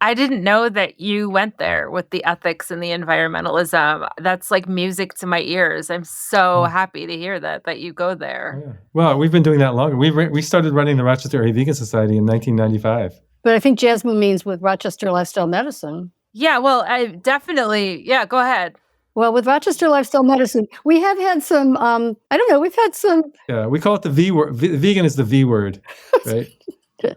I didn't know that you went there with the ethics and the environmentalism. That's like music to my ears. I'm so happy to hear that you go there. Yeah. Well, we've been doing that longer. We started running the Rochester Area Vegan Society in 1995. But I think Jasmine means with Rochester Lifestyle Medicine. Yeah, well, I definitely, go ahead. Well, with Rochester Lifestyle Medicine, we have had some, we've had some. Yeah, we call it the V word. Vegan is the V word, right?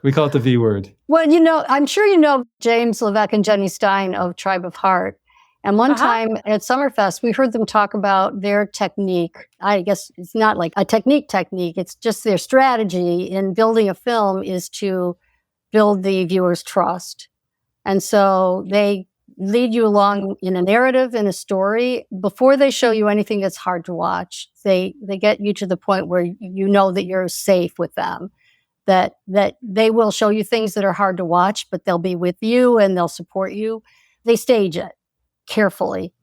We call it the V word. Well, I'm sure James Levesque and Jenny Stein of Tribe of Heart. And one time at Summerfest, we heard them talk about their technique. I guess it's not like a technique. It's just their strategy in building a film is to build the viewer's trust. And so they lead you along in a narrative and a story before they show you anything that's hard to watch. They get you to the point where you know that you're safe with them, that they will show you things that are hard to watch, but they'll be with you and they'll support you. They stage it carefully.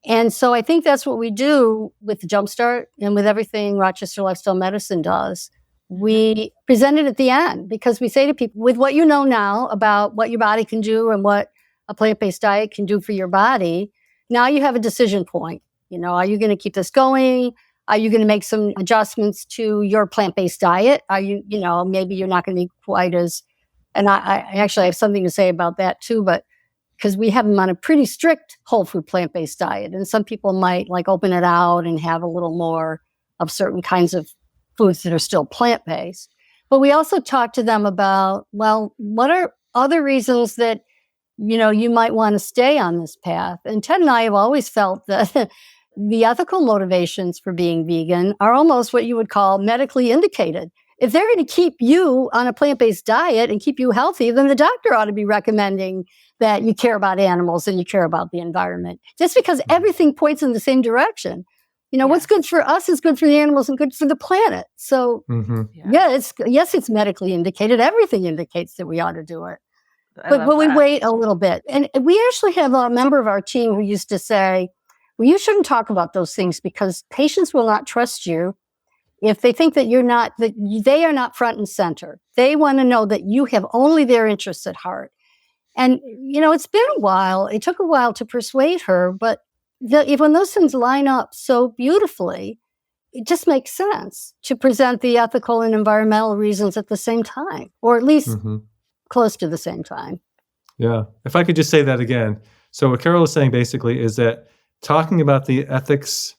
And so I think that's what we do with the Jumpstart and with everything Rochester Lifestyle Medicine does. We present it at the end because we say to people, with what you know now about what your body can do and what a plant-based diet can do for your body, now you have a decision point. Are you going to keep this going? Are you going to make some adjustments to your plant-based diet? Are you, maybe you're not going to be quite as, and I actually have something to say about that too, but because we have them on a pretty strict whole food plant-based diet. And some people might like open it out and have a little more of certain kinds of foods that are still plant-based. But we also talk to them about, well, what are other reasons that, you might want to stay on this path? And Ted and I have always felt that the ethical motivations for being vegan are almost what you would call medically indicated. If they're going to keep you on a plant-based diet and keep you healthy, then the doctor ought to be recommending that you care about animals and you care about the environment. Just because everything points in the same direction. What's good for us is good for the animals and good for the planet. So, it's medically indicated. Everything indicates that we ought to do it. But we wait a little bit. And we actually have a member of our team who used to say, well, you shouldn't talk about those things because patients will not trust you if they think that they are not front and center. They want to know that you have only their interests at heart. And, it's been a while. It took a while to persuade her, but when those things line up so beautifully, it just makes sense to present the ethical and environmental reasons at the same time, or at least close to the same time. Yeah. If I could just say that again. So what Carol is saying basically is that talking about the ethics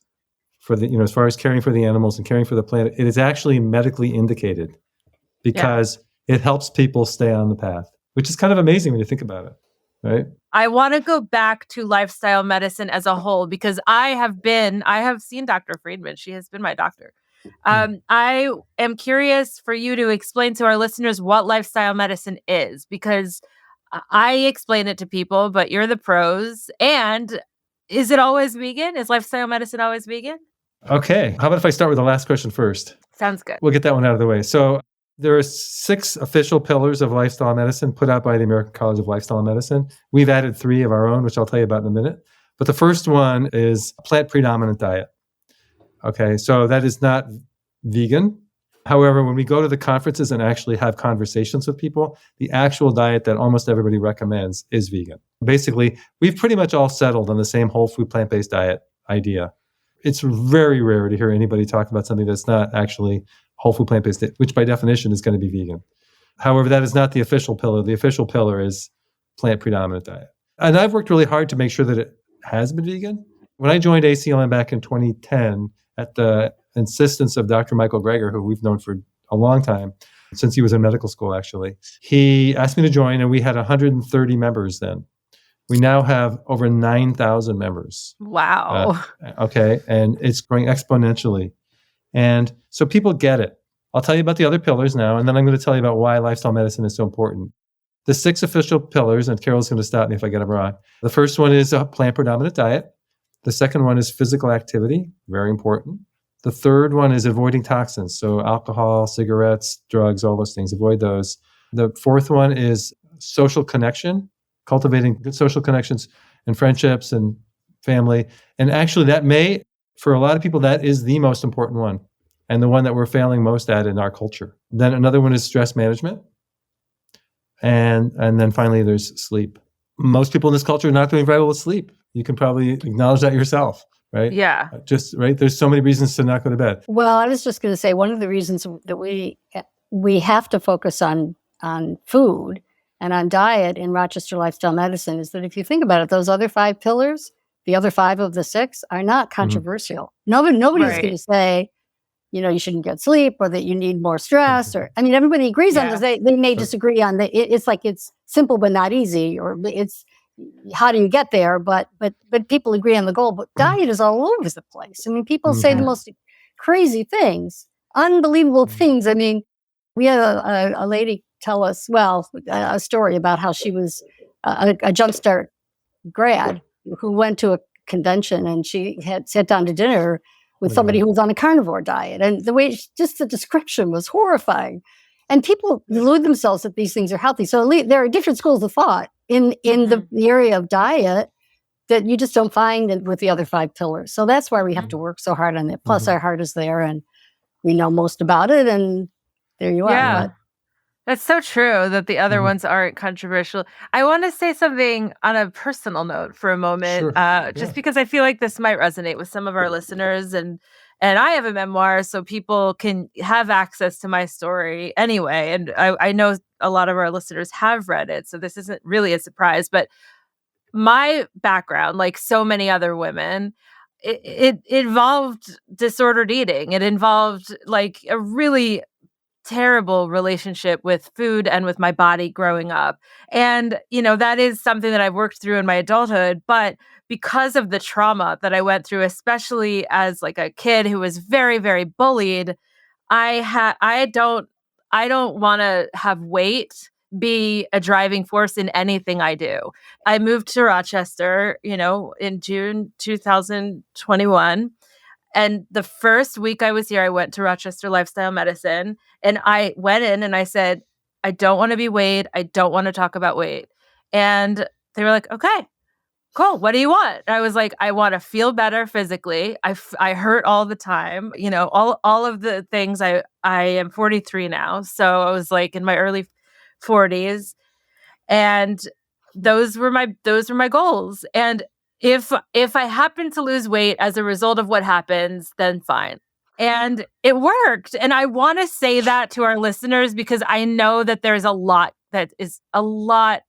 for as far as caring for the animals and caring for the planet, it is actually medically indicated because it helps people stay on the path, which is kind of amazing when you think about it, right? I want to go back to lifestyle medicine as a whole because I have seen Dr. Friedman. She has been my doctor. I am curious for you to explain to our listeners what lifestyle medicine is, because I explain it to people, but you're the pros. And is it always vegan? Is lifestyle medicine always vegan? Okay. How about if I start with the last question first? Sounds good. We'll get that one out of the way. So there are 6 official pillars of lifestyle medicine put out by the American College of Lifestyle Medicine. We've added 3 of our own, which I'll tell you about in a minute. But the first one is plant predominant diet. Okay, so that is not vegan. However, when we go to the conferences and actually have conversations with people, the actual diet that almost everybody recommends is vegan. Basically, we've pretty much all settled on the same whole food plant-based diet idea. It's very rare to hear anybody talk about something that's not actually whole food plant-based, which by definition is going to be vegan. However, that is not the official pillar. The official pillar is plant predominant diet. And I've worked really hard to make sure that it has been vegan. When I joined ACLM back in 2010, at the insistence of Dr. Michael Greger, who we've known for a long time, since he was in medical school, actually, he asked me to join, and we had 130 members then. We now have over 9,000 members. Wow. Okay, and it's growing exponentially. And so people get it. I'll tell you about the other pillars now, and then I'm going to tell you about why lifestyle medicine is so important. the 6 official pillars, and Carol's going to stop me if I get them wrong. The first one is a plant-predominant diet. The second one is physical activity, very important. The third one is avoiding toxins, so alcohol, cigarettes, drugs, all those things, avoid those. The fourth one is social connection, cultivating good social connections and friendships and family. And actually that may, for a lot of people, that is the most important one and the one that we're failing most at in our culture. Then another one is stress management. And then finally there's sleep. Most people in this culture are not doing very well with sleep. You can probably acknowledge that yourself, right? Yeah. Just, right? There's so many reasons to not go to bed. Well, I was just going to say one of the reasons that we have to focus on food and on diet in Rochester Lifestyle Medicine is that if you think about it, those other 5 pillars, the other 5 of the 6 are not controversial. Nobody's going to say, you shouldn't get sleep or that you need more stress or, everybody agrees on this. They may disagree on it's like it's simple but not easy, or it's how do you get there? But people agree on the goal. But diet is all over the place. People say the most crazy things, unbelievable things. We had a lady tell us, a story about how she was a Jumpstart grad who went to a convention and she had sat down to dinner with somebody who was on a carnivore diet. And the way, just the description was horrifying. And people delude themselves that these things are healthy. So there are different schools of thought in the area of diet that you just don't find with the other 5 pillars. So that's why we have to work so hard on it. Plus our heart is there and we know most about it. And there you are. Yeah. That's so true that the other ones aren't controversial. I want to say something on a personal note for a moment, just because I feel like this might resonate with some of our listeners. And I have a memoir, so people can have access to my story anyway. And I know a lot of our listeners have read it, so this isn't really a surprise. But my background, like so many other women, it involved disordered eating. It involved like a really terrible relationship with food and with my body growing up. And, that is something that I've worked through in my adulthood. But because of the trauma that I went through, especially as like a kid who was very, very bullied, I don't want to have weight be a driving force in anything I do. I moved to Rochester, in June 2021. And the first week I was here, I went to Rochester Lifestyle Medicine and I went in and I said, I don't want to be weighed. I don't want to talk about weight. And they were like, okay, cool. What do you want? And I was like, I want to feel better physically. I hurt all the time, all of the things. I am 43 now. So I was like in my early 40s and those were my goals. And if I happen to lose weight as a result of what happens, then fine. And it worked. And I want to say that to our listeners because I know that there's a lot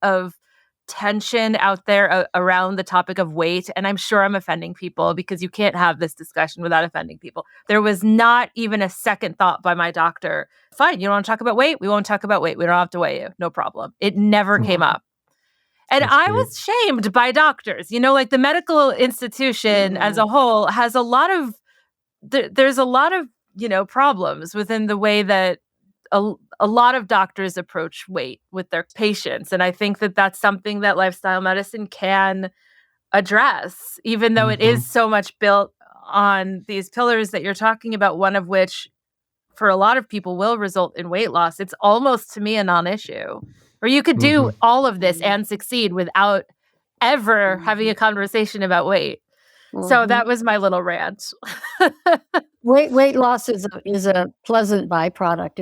of tension out there around the topic of weight. And I'm sure I'm offending people because you can't have this discussion without offending people. There was not even a second thought by my doctor. Fine, you don't want to talk about weight? We won't talk about weight. We don't have to weigh you. No problem. It never came up. And I was shamed by doctors, like the medical institution as a whole has a lot of, there's a lot of, problems within the way that a lot of doctors approach weight with their patients. And I think that that's something that lifestyle medicine can address, even though it is so much built on these pillars that you're talking about, one of which for a lot of people will result in weight loss. It's almost to me a non-issue. Or you could do all of this and succeed without ever having a conversation about weight. So that was my little rant. Weight loss is a pleasant byproduct.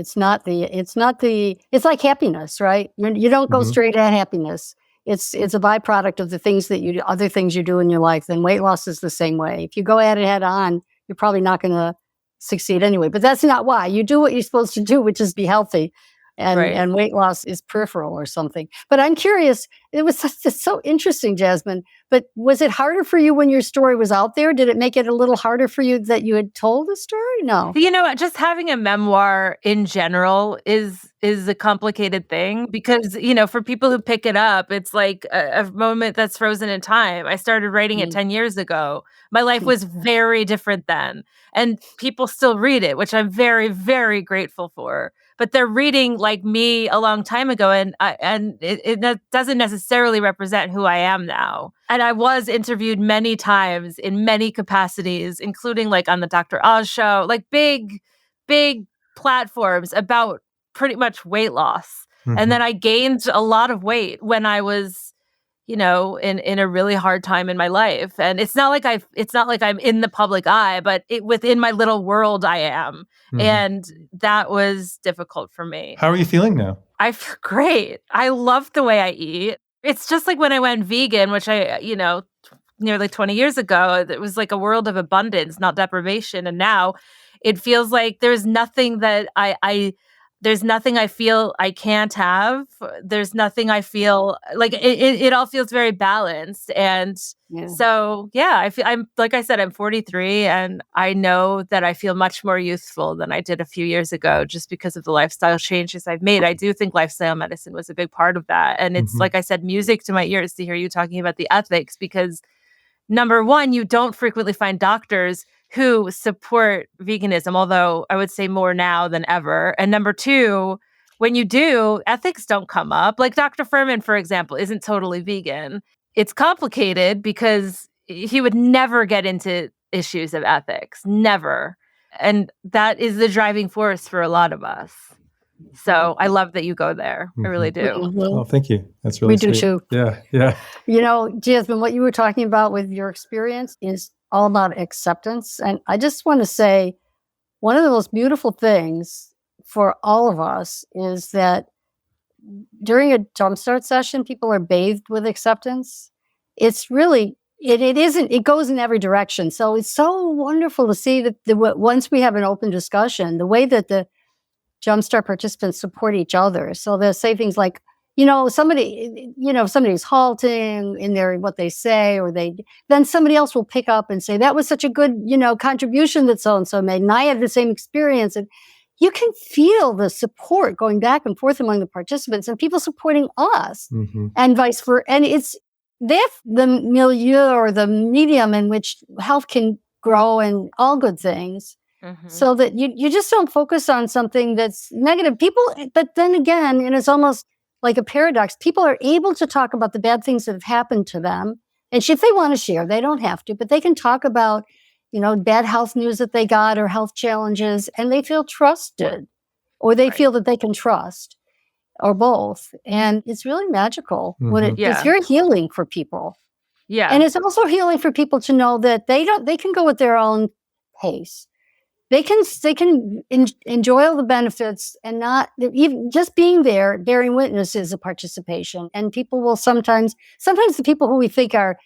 It's like happiness, right? You don't go straight at happiness. It's a byproduct of the things other things you do in your life. And weight loss is the same way. If you go at it head on, you're probably not going to succeed anyway. But that's not why. You do what you're supposed to do, which is be healthy. And weight loss is peripheral or something. But I'm curious, it's so interesting, Jasmine, but was it harder for you when your story was out there? Did it make it a little harder for you that you had told the story? No. Just having a memoir in general is a complicated thing because, for people who pick it up, it's like a moment that's frozen in time. I started writing it 10 years ago. My life was very different then. And people still read it, which I'm very, very grateful for. but they're reading like me a long time ago. And it doesn't necessarily represent who I am now. And I was interviewed many times in many capacities, including like on the Dr. Oz show, like big platforms about pretty much weight loss. Mm-hmm. And then I gained a lot of weight when I was, in a really hard time in my life. And it's not like I'm in the public eye, but within my little world I am. Mm-hmm. And that was difficult for me. How are you feeling now? I feel great. I love the way I eat. It's just like when I went vegan, which I, nearly 20 years ago, it was like a world of abundance, not deprivation. And now it feels like there's nothing that there's nothing I feel I can't have. There's nothing I feel like it all feels very balanced. And so, I'm like I said, I'm 43 and I know that I feel much more youthful than I did a few years ago just because of the lifestyle changes I've made. I do think lifestyle medicine was a big part of that. And it's like I said, music to my ears to hear you talking about the ethics, because number one, you don't frequently find doctors who support veganism, although I would say more now than ever. And number two, when you do, ethics don't come up. Like Dr. Furman, for example, isn't totally vegan. It's complicated because he would never get into issues of ethics, never. And that is the driving force for a lot of us. So I love that you go there. I really do. Mm-hmm. Oh, thank you. That's really We do sweet. too. Yeah. Jasmine, what you were talking about with your experience is all about acceptance. And I just want to say, one of the most beautiful things for all of us is that during a Jumpstart session, people are bathed with acceptance. It's really, it goes in every direction. So it's so wonderful to see that once we have an open discussion, the way that the Jumpstart participants support each other. So they'll say things like, if somebody's halting in what they say, then somebody else will pick up and say, that was such a good, contribution that so-and-so made. And I had the same experience. And you can feel the support going back and forth among the participants and people supporting us and vice versa. And that's the milieu or the medium in which health can grow and all good things. So that you just don't focus on something that's negative. But then again, and it's almost like a paradox, people are able to talk about the bad things that have happened to them. And if they want to share, they don't have to, but they can talk about, bad health news that they got or health challenges, and they feel trusted, or they feel that they can trust, or both. And it's really magical. It's very healing for people. Yeah. And it's also healing for people to know that they can go at their own pace. They can enjoy all the benefits and not even just being there, bearing witness is a participation. And people will sometimes the people who we think are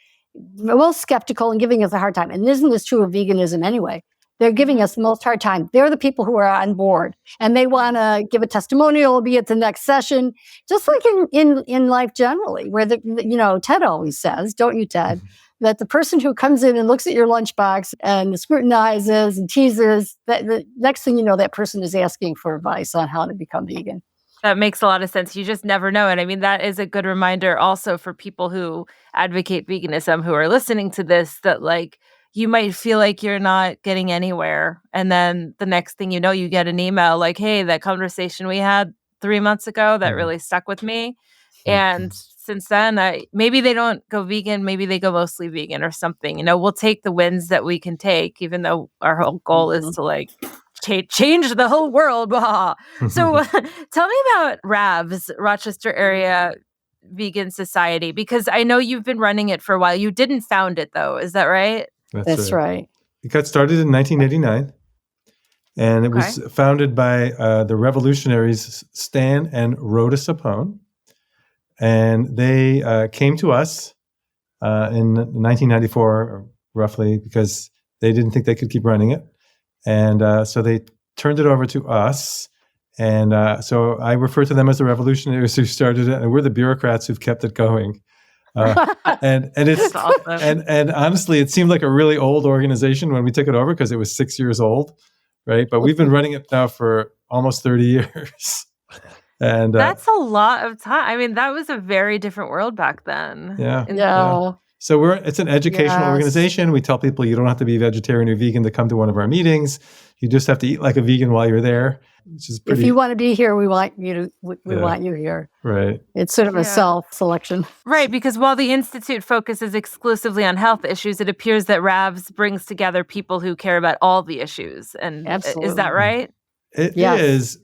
skeptical and giving us a hard time. And isn't this true of veganism anyway? They're giving us the most hard time. They're the people who are on board and they want to give a testimonial, be at the next session, just like in life generally, where Ted always says, don't you, Ted? That the person who comes in and looks at your lunchbox and scrutinizes and teases, that the next thing you know, that person is asking for advice on how to become vegan. That makes a lot of sense. You just never know. And I mean, that is a good reminder also for people who advocate veganism, who are listening to this, that like, you might feel like you're not getting anywhere. And then the next thing you know, you get an email like, hey, that conversation we had 3 months ago, that really stuck with me. And since then, maybe they don't go vegan, maybe they go mostly vegan or something. We'll take the wins that we can take, even though our whole goal is to like change the whole world. So tell me about RAVS, Rochester Area Vegan Society, because I know you've been running it for a while. You didn't found it though, is that right? That's right. It got started in 1989. And it was founded by the revolutionaries Stan and Rhoda Sapone. And they came to us in 1994, roughly, because they didn't think they could keep running it. And so they turned it over to us. And so I refer to them as the revolutionaries who started it, and we're the bureaucrats who've kept it going. And it's awesome. and honestly, it seemed like a really old organization when we took it over because it was 6 years old, right? But we've been running it now for almost 30 years. And that's a lot of time. I mean, that was a very different world back then. Yeah. So it's an educational organization. We tell people you don't have to be vegetarian or vegan to come to one of our meetings. You just have to eat like a vegan while you're there. which is pretty. If you want to be here, we want you to. We want you here. Right. It's sort of a self-selection. Right, because while the Institute focuses exclusively on health issues, it appears that RAVS brings together people who care about all the issues. And Absolutely. Is that right? It is.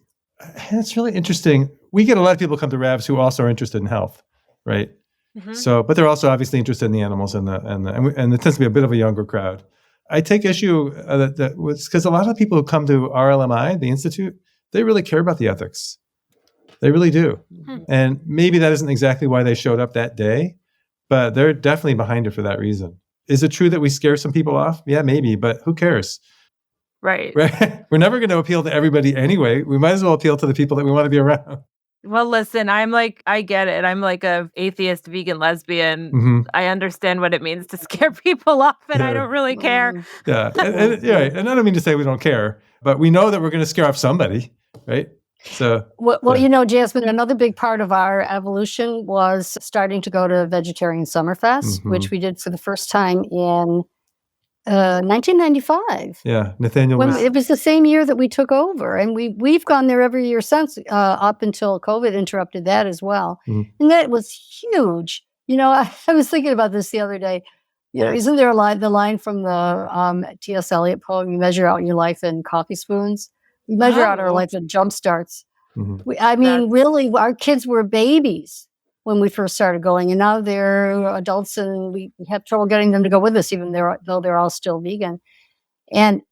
It's really interesting. We get a lot of people come to RAVS who also are interested in health, right? Mm-hmm. So, but they're also obviously interested in the animals and it tends to be a bit of a younger crowd. I take issue that was because a lot of people who come to RLMI, the Institute, they really care about the ethics. They really do. Mm-hmm. And maybe that isn't exactly why they showed up that day, but they're definitely behind it for that reason. Is it true that we scare some people off? Yeah, maybe, but who cares? Right. We're never going to appeal to everybody anyway. We might as well appeal to the people that we want to be around. Well, listen, I get it. I'm like a atheist, vegan, lesbian. Mm-hmm. I understand what it means to scare people off, and I don't really care. Yeah. And I don't mean to say we don't care, but we know that we're going to scare off somebody, right? So, well, Jasmine, another big part of our evolution was starting to go to Vegetarian Summerfest, which we did for the first time in 1995. Yeah, Nathaniel it was the same year that we took over, and we've gone there every year since, up until COVID interrupted that as well. And that was huge. I was thinking about this the other day. Isn't there the line from the T.S. Eliot poem, "You measure out your life in coffee spoons"? We measure out our life in jump starts. Really, our kids were babies when we first started going, and now they're adults, and we have trouble getting them to go with us, even though they're all still vegan. And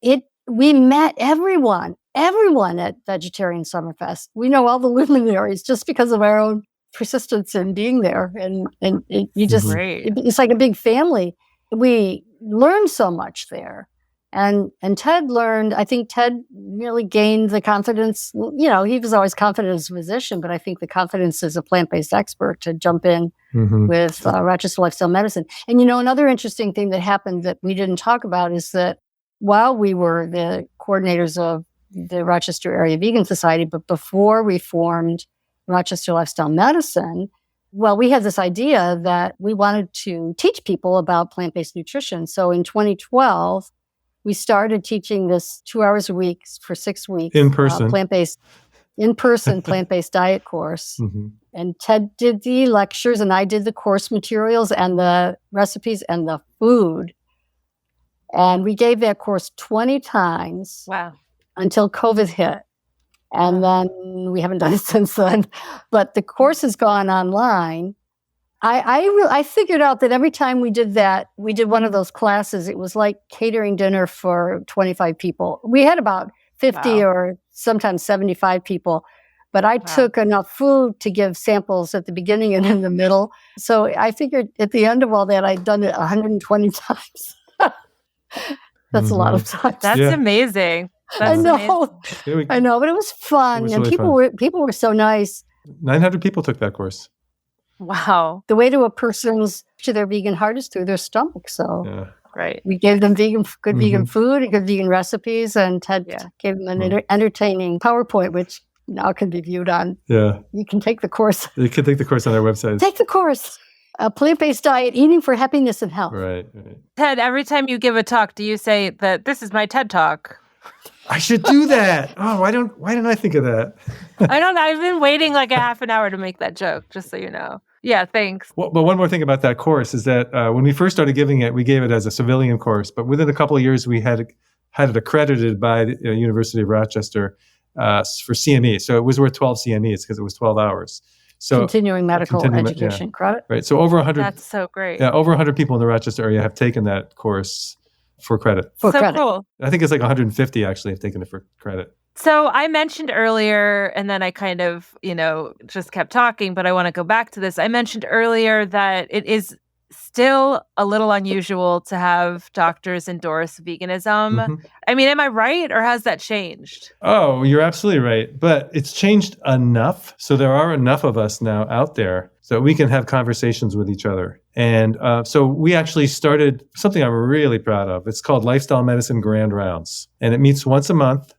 we met everyone at Vegetarian Summerfest. We know all the luminaries just because of our own persistence in being there, and it's like a big family. We learned so much there. And Ted learned, I think Ted really gained the confidence. He was always confident as a physician, but I think the confidence as a plant-based expert to jump in with Rochester Lifestyle Medicine. And, another interesting thing that happened that we didn't talk about is that while we were the coordinators of the Rochester Area Vegan Society, but before we formed Rochester Lifestyle Medicine, we had this idea that we wanted to teach people about plant-based nutrition. So in 2012, we started teaching this 2 hours a week for 6 weeks. In person. Plant-based diet course. And Ted did the lectures and I did the course materials and the recipes and the food. And we gave that course 20 times. Wow. Until COVID hit. And then we haven't done it since then. But the course has gone online. I figured out that every time we did that, we did one of those classes, it was like catering dinner for 25 people. We had about 50 or sometimes 75 people, but I took enough food to give samples at the beginning and in the middle. So I figured at the end of all that, I'd done it 120 times. That's a lot of times. That's amazing. I know, but it was fun. And really people were so nice. 900 people took that course. Wow. The way to a person's to their vegan heart is through their stomach. So right. We gave them good vegan food and good vegan recipes, and Ted gave them an entertaining PowerPoint, which now can be viewed on. Yeah. You can take the course. You can take the course on our website. Take the course. A plant-based diet, eating for happiness and health. Right. Ted, every time you give a talk, do you say that this is my TED Talk? I should do that. Oh, why didn't I think of that? I don't know. I've been waiting like a half an hour to make that joke, just so you know. Yeah, thanks. Well, but one more thing about that course is that when we first started giving it, we gave it as a civilian course. But within a couple of years, we had it accredited by the University of Rochester for CME. So it was worth 12 CMEs because it was 12 hours. So continuing medical education credit. Right. So over 100. That's so great. Yeah, over 100 people in the Rochester area have taken that course for credit. So cool. I think it's like 150 actually have taken it for credit. So I mentioned earlier, and then I kind of, just kept talking, but I want to go back to this. I mentioned earlier that it is still a little unusual to have doctors endorse veganism. Mm-hmm. I mean, am I right, or has that changed? Oh, you're absolutely right. But it's changed enough. So there are enough of us now out there so we can have conversations with each other. And so we actually started something I'm really proud of. It's called Lifestyle Medicine Grand Rounds. And it meets once a month.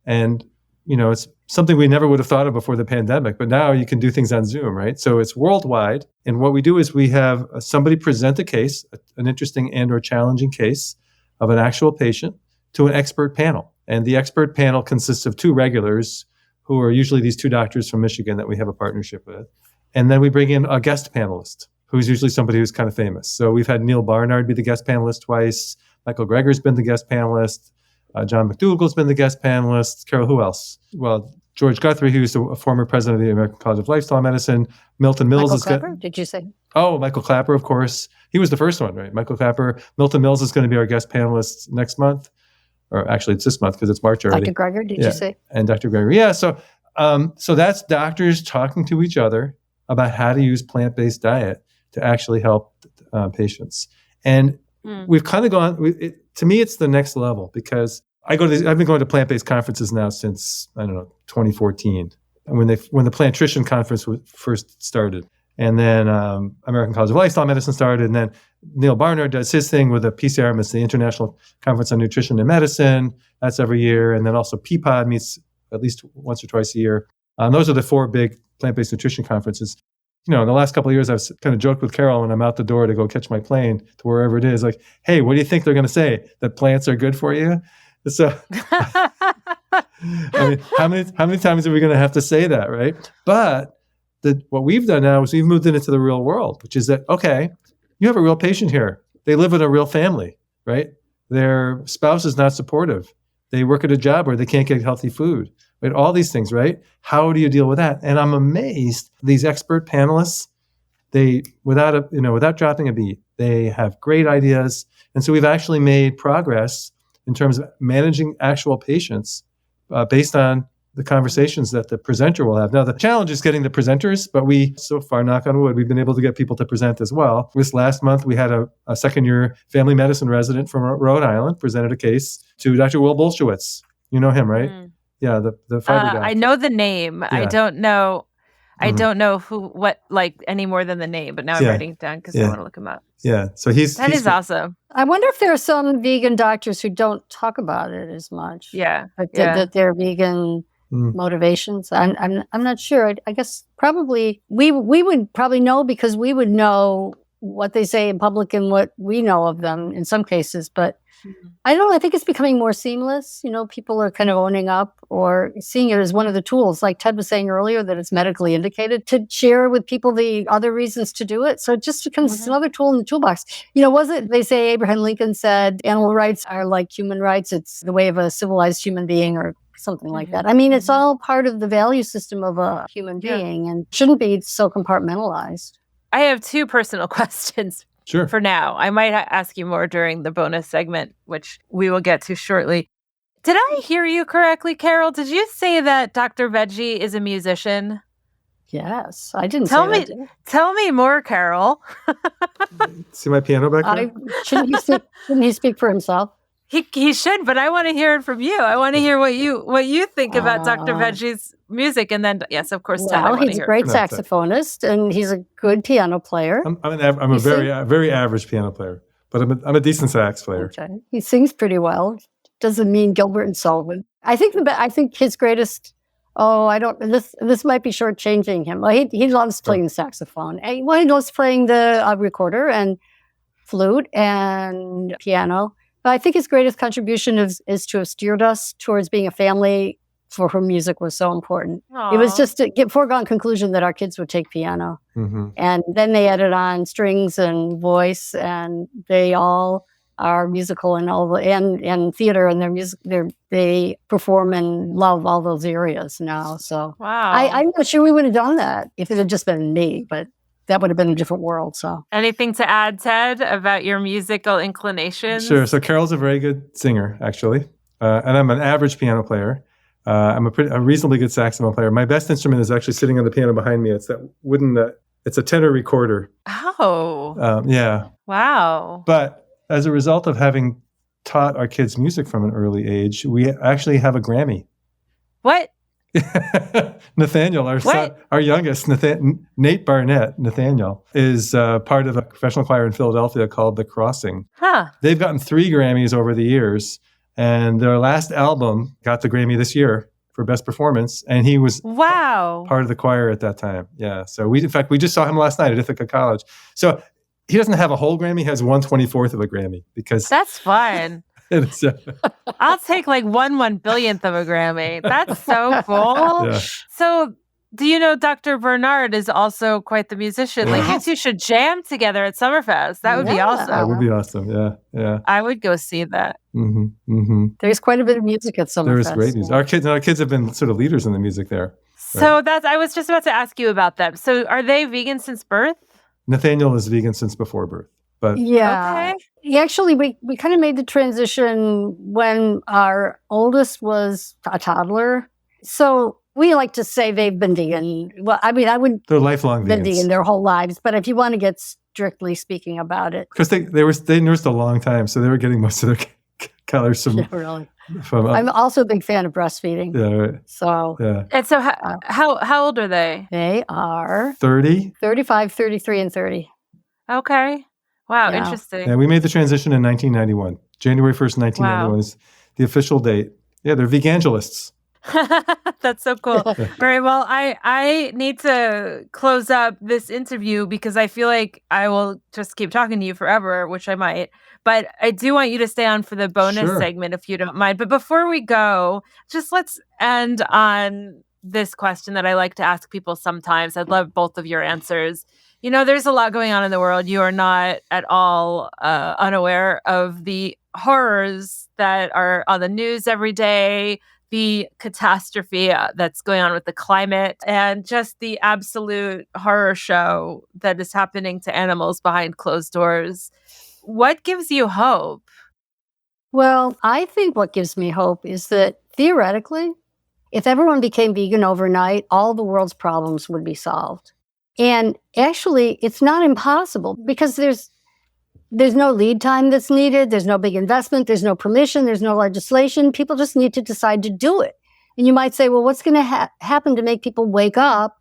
And, it's something we never would have thought of before the pandemic, but now you can do things on Zoom, right? So it's worldwide. And what we do is we have somebody present a case, an interesting and or challenging case of an actual patient to an expert panel. And the expert panel consists of two regulars who are usually these two doctors from Michigan that we have a partnership with. And then we bring in a guest panelist, who's usually somebody who's kind of famous. So we've had Neil Barnard be the guest panelist twice. Michael Greger's been the guest panelist. John McDougall's been the guest panelist. Carol, who else? Well, George Guthrie, who's a former president of the American College of Lifestyle Medicine. Milton Mills Michael Clapper, did you say? Oh, Michael Clapper, of course. He was the first one, right? Michael Clapper. Milton Mills is going to be our guest panelist next month. Or actually, it's this month because it's March already. Dr. Greger, did you say? And Dr. Greger. Yeah. So that's doctors talking to each other about how to use plant-based diet to actually help patients. And we've kind of gone, to me, it's the next level because I've been going to plant-based conferences now since, 2014, when the Plantrition Conference first started. And then American College of Lifestyle Medicine started. And then Neil Barnard does his thing with the PCRM. It's the International Conference on Nutrition and Medicine. That's every year. And then also PPOD meets at least once or twice a year. Those are the 4 big plant-based nutrition conferences. In the last couple of years, I've kind of joked with Carol when I'm out the door to go catch my plane to wherever it is, like, hey, what do you think they're going to say? That plants are good for you? So, how many times are we going to have to say that, right? But what we've done now is we've moved it into the real world, which is that, okay, you have a real patient here. They live in a real family, right? Their spouse is not supportive. They work at a job where they can't get healthy food, right? All these things, right? How do you deal with that? And I'm amazed these expert panelists, without dropping a beat, they have great ideas. And so we've actually made progress in terms of managing actual patients based on the conversations that the presenter will have. Now, the challenge is getting the presenters, but we, so far, knock on wood, we've been able to get people to present as well. This last month, we had a second-year family medicine resident from Rhode Island presented a case to Dr. Will Bolshewitz. You know him, right? Yeah, the fiber guy. I know the name. Yeah. I don't know what any more than the name, but now I'm writing it down because I want to look him up. Yeah, so he's awesome. I wonder if there are some vegan doctors who don't talk about it as much. Yeah, that they're vegan motivations. I'm not sure. I guess probably we would probably know because we would know what they say in public and what we know of them in some cases. But I don't know. I think it's becoming more seamless. People are kind of owning up or seeing it as one of the tools, like Ted was saying earlier, that it's medically indicated to share with people the other reasons to do it. So it just becomes another tool in the toolbox. They say Abraham Lincoln said animal rights are like human rights. It's the way of a civilized human being or something like that. I mean, it's all part of the value system of a human being and shouldn't be so compartmentalized. I have 2 personal questions. Sure. For now. I might ask you more during the bonus segment, which we will get to shortly. Did I hear you correctly, Carol? Did you say that Dr. Veggie is a musician? Yes, I didn't say that. Tell me more, Carol. See my piano back there? Shouldn't he speak for himself? He should, but I want to hear it from you. I want to hear what you think about Dr. Veggie's music, and then yes, of course, Ted. He's a great saxophonist, and he's a good piano player. I'm a very average piano player, but I'm a decent sax player. Okay. He sings pretty well. Doesn't mean Gilbert and Sullivan. I think his greatest. This might be shortchanging him. Well, he loves playing the saxophone. He loves playing the recorder and flute and piano. But I think his greatest contribution is to have steered us towards being a family for whom music was so important. Aww. It was just a foregone conclusion that our kids would take piano. Mm-hmm. And then they added on strings and voice, and they all are musical and theater, and they perform and love all those areas now. So wow. I'm not sure we would have done that if it had just been me, but that would have been a different world. So, anything to add, Ted, about your musical inclinations? Sure. So Carol's a very good singer, actually, and I'm an average piano player. I'm a reasonably good saxophone player. My best instrument is actually sitting on the piano behind me. It's that wooden. It's a tenor recorder. Oh. Yeah. Wow. But as a result of having taught our kids music from an early age, we actually have a Grammy. What? Nathaniel, our son, our youngest, Nate Barnett, Nathaniel, is part of a professional choir in Philadelphia called The Crossing. Huh. They've gotten 3 Grammys over the years, and their last album got the Grammy this year for Best Performance, and he was part of the choir at that time. Yeah, so we just saw him last night at Ithaca College. So he doesn't have a whole Grammy; he has 1/24 of a Grammy because that's fun. It's, I'll take like 1/1 billionth of a Grammy. That's so cool. Yeah. So, do you know Dr. Bernard is also quite the musician? Like, you two should jam together at Summerfest. That would be Yeah. awesome. That would be awesome. Yeah. Yeah. I would go see that. Mm-hmm. Mm-hmm. There's quite a bit of music at Summerfest. There is great music. Our kids have been sort of leaders in the music there. So I was just about to ask you about them. So are they vegan since birth? Nathaniel is vegan since before birth, but Yeah. Okay. Actually, we kind of made the transition when our oldest was a toddler. So we like to say they've been vegan. Well, I mean, I would they're lifelong been vegans vegan their whole lives. But if you want to get strictly speaking about it, because they nursed a long time, so they were getting most of their calories from. yeah, really. from I'm also a big fan of breastfeeding. yeah, right. So Yeah. And so how old are they? they are 30. 35, 33, and 30. Okay. Wow, Yeah. interesting. Yeah, we made the transition in 1991. January 1st, 1991 is the official date. Yeah, they're vegangelists. That's so cool. Very well. I need to close up this interview because I feel like I will just keep talking to you forever, which I might. But I do want you to stay on for the bonus Sure. segment if you don't mind. But before we go, just let's end on this question that I like to ask people sometimes. I'd love both of your answers. You know, there's a lot going on in the world. You are not at all unaware of the horrors that are on the news every day, the catastrophe that's going on with the climate, and just the absolute horror show that is happening to animals behind closed doors. What gives you hope? Well, I think what gives me hope is that theoretically, if everyone became vegan overnight, all the world's problems would be solved. And actually, it's not impossible because there's no lead time that's needed. There's no big investment. There's no permission. There's no legislation. People just need to decide to do it. And you might say, well, what's going to happen to make people wake up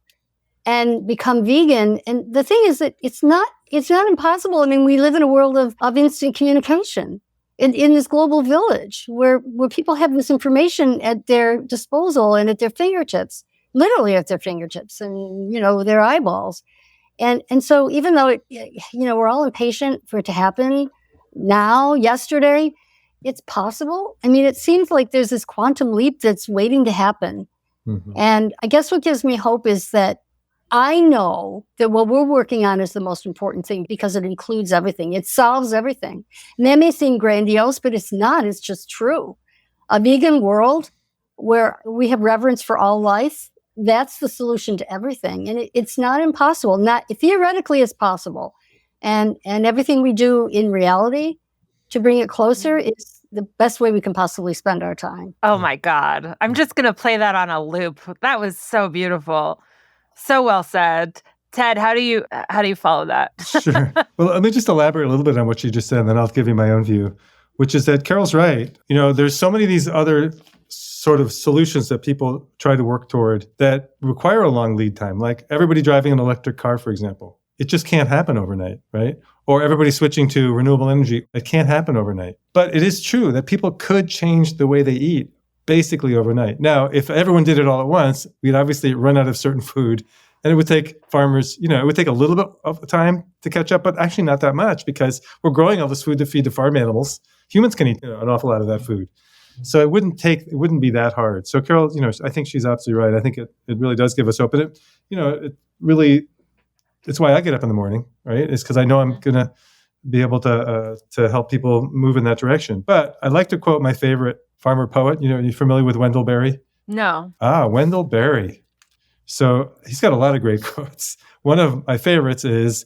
and become vegan? And the thing is that it's not impossible. I mean, we live in a world of instant communication in this global village where people have this information at their disposal and at their fingertips, literally at their fingertips and, their eyeballs. And so even though we're all impatient for it to happen now, yesterday, it's possible. I mean, it seems like there's this quantum leap that's waiting to happen. Mm-hmm. And I guess what gives me hope is that I know that what we're working on is the most important thing because it includes everything. It solves everything. And that may seem grandiose, but it's not. It's just true. A vegan world where we have reverence for all life, that's the solution to everything. And it's not impossible. Not theoretically, it's possible. And everything we do in reality to bring it closer is the best way we can possibly spend our time. Oh my God. I'm just going to play that on a loop. That was so beautiful. So well said. Ted, how do you follow that? Sure. Well, let me just elaborate a little bit on what you just said, and then I'll give you my own view, which is that Carol's right. There's so many of these other sort of solutions that people try to work toward that require a long lead time, like everybody driving an electric car, for example. It just can't happen overnight, right? Or everybody switching to renewable energy. It can't happen overnight. But it is true that people could change the way they eat basically overnight. Now, if everyone did it all at once, we'd obviously run out of certain food. And it would take farmers, it would take a little bit of time to catch up, but actually not that much because we're growing all this food to feed the farm animals. Humans can eat an awful lot of that food. So it wouldn't be that hard. So Carol, I think she's absolutely right. I think it really does give us hope. And it's why I get up in the morning, right? It's because I know I'm going to be able to help people move in that direction. But I like to quote my favorite farmer poet. Are you familiar with Wendell Berry? No. Wendell Berry. So he's got a lot of great quotes. One of my favorites is,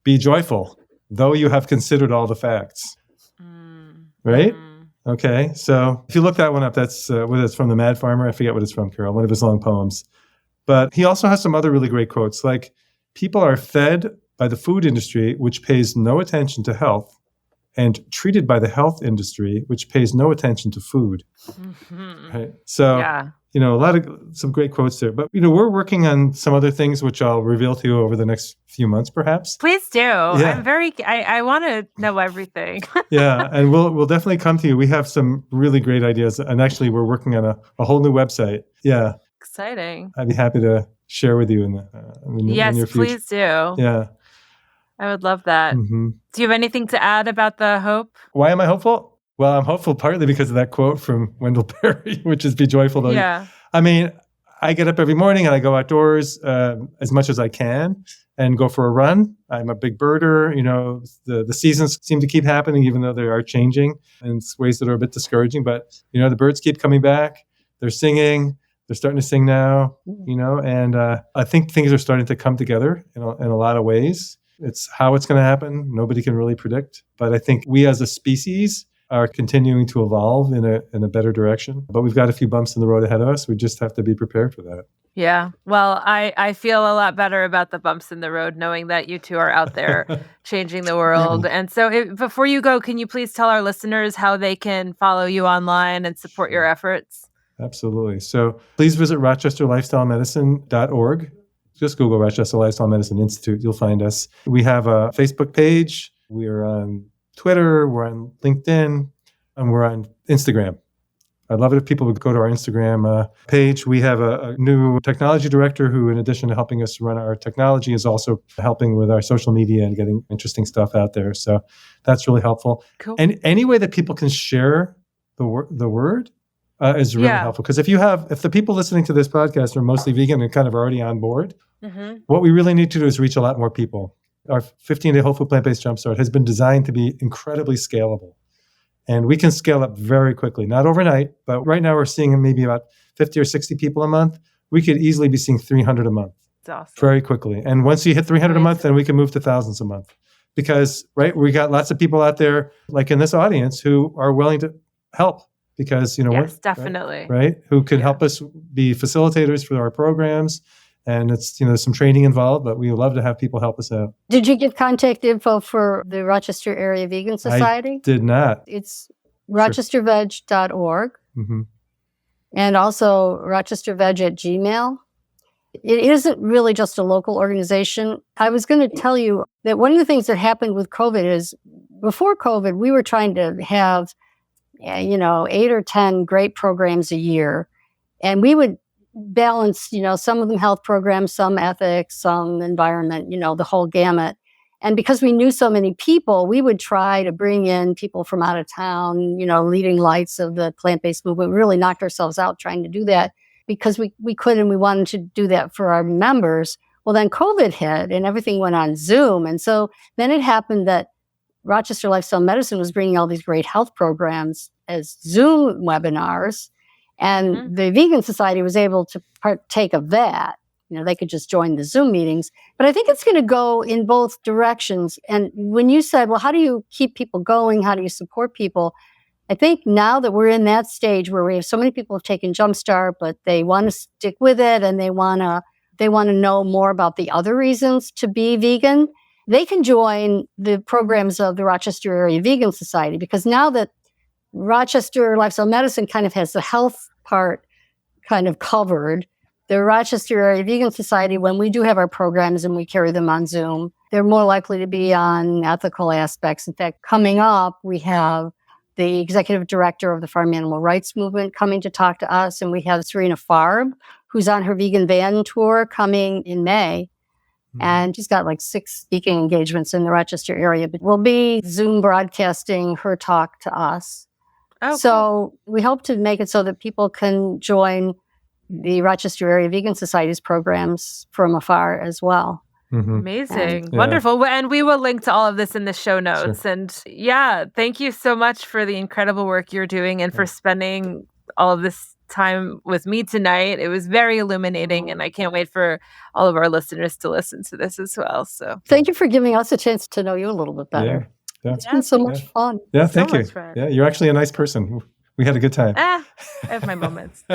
"Be joyful, though you have considered all the facts." Right? Okay. So if you look that one up, that's what it's from, The Mad Farmer. I forget what it's from, Carol, one of his long poems. But he also has some other really great quotes, like, "People are fed by the food industry, which pays no attention to health, and treated by the health industry, which pays no attention to food." Mm-hmm. Right? So, yeah. Some great quotes there. But, we're working on some other things, which I'll reveal to you over the next few months, perhaps. Please do. Yeah. I want to know everything. Yeah. And we'll definitely come to you. We have some really great ideas. And actually, we're working on a whole new website. Yeah. Exciting. I'd be happy to share with you in the yes, near future. Please do. Yeah. I would love that. Mm-hmm. Do you have anything to add about the hope? Why am I hopeful? Well, I'm hopeful partly because of that quote from Wendell Berry, which is be joyful. Though. Yeah. I mean, I get up every morning and I go outdoors as much as I can and go for a run. I'm a big birder. The seasons seem to keep happening, even though they are changing in ways that are a bit discouraging. But, the birds keep coming back. They're singing. They're starting to sing now, and I think things are starting to come together in a lot of ways. It's how it's going to happen. Nobody can really predict. But I think we as a species are continuing to evolve in a better direction. But we've got a few bumps in the road ahead of us. We just have to be prepared for that. Yeah. Well, I feel a lot better about the bumps in the road knowing that you two are out there changing the world. And so before you go, can you please tell our listeners how they can follow you online and support your efforts? Absolutely. So please visit rochesterlifestylemedicine.org. Just Google Rochester Lifestyle Medicine Institute. You'll find us. We have a Facebook page. We are on Twitter. We're on LinkedIn. And we're on Instagram. I'd love it if people would go to our Instagram page. We have a new technology director who, in addition to helping us run our technology, is also helping with our social media and getting interesting stuff out there. So that's really helpful. Cool. And any way that people can share the word is really helpful. Because if the people listening to this podcast are mostly vegan and kind of already on board, what we really need to do is reach a lot more people. Our 15-day whole food plant-based Jumpstart has been designed to be incredibly scalable. And we can scale up very quickly, not overnight, but right now we're seeing maybe about 50 or 60 people a month. We could easily be seeing 300 a month. That's awesome. Very quickly. And once you hit 300 a month, then we can move to thousands a month. Because, we got lots of people out there, like in this audience, who are willing to help. Because, yes, definitely. Right? Who can help us be facilitators for our programs. And it's, there's some training involved, but we would love to have people help us out. Did you give contact info for the Rochester Area Vegan Society? I did not. It's rochesterveg.org and also rochesterveg@gmail.com. It isn't really just a local organization. I was going to tell you that one of the things that happened with COVID is before COVID, we were trying to have, 8 or 10 great programs a year. And we would balance, some of them health programs, some ethics, some environment, the whole gamut. And because we knew so many people, we would try to bring in people from out of town, leading lights of the plant-based movement. We really knocked ourselves out trying to do that because we could and we wanted to do that for our members. Well, then COVID hit and everything went on Zoom. And so then it happened that Rochester Lifestyle Medicine was bringing all these great health programs as Zoom webinars. And the Vegan Society was able to partake of that. They could just join the Zoom meetings. But I think it's going to go in both directions. And when you said, well, how do you keep people going? How do you support people? I think now that we're in that stage where we have so many people have taken Jumpstart, but they want to stick with it and they want to know more about the other reasons to be vegan, they can join the programs of the Rochester Area Vegan Society, because now that Rochester Lifestyle Medicine kind of has the health part kind of covered, the Rochester Area Vegan Society, when we do have our programs and we carry them on Zoom, they're more likely to be on ethical aspects. In fact, coming up, we have the executive director of the farm animal rights movement coming to talk to us, and we have Serena Farb, who's on her vegan van tour coming in May. And she's got like 6 speaking engagements in the Rochester area, but we'll be Zoom broadcasting her talk to us. Oh, so we hope to make it so that people can join the Rochester Area Vegan Society's programs from afar as well. Amazing. Wonderful. And we will link to all of this in the show notes. Sure. And thank you so much for the incredible work you're doing and for spending all of this time with me tonight. It was very illuminating, and I can't wait for all of our listeners to listen to this as well. So thank you for giving us a chance to know you a little bit better. Yeah. It's been so much fun. Yeah, thank you. Yeah, you're actually a nice person. We had a good time. I have my moments.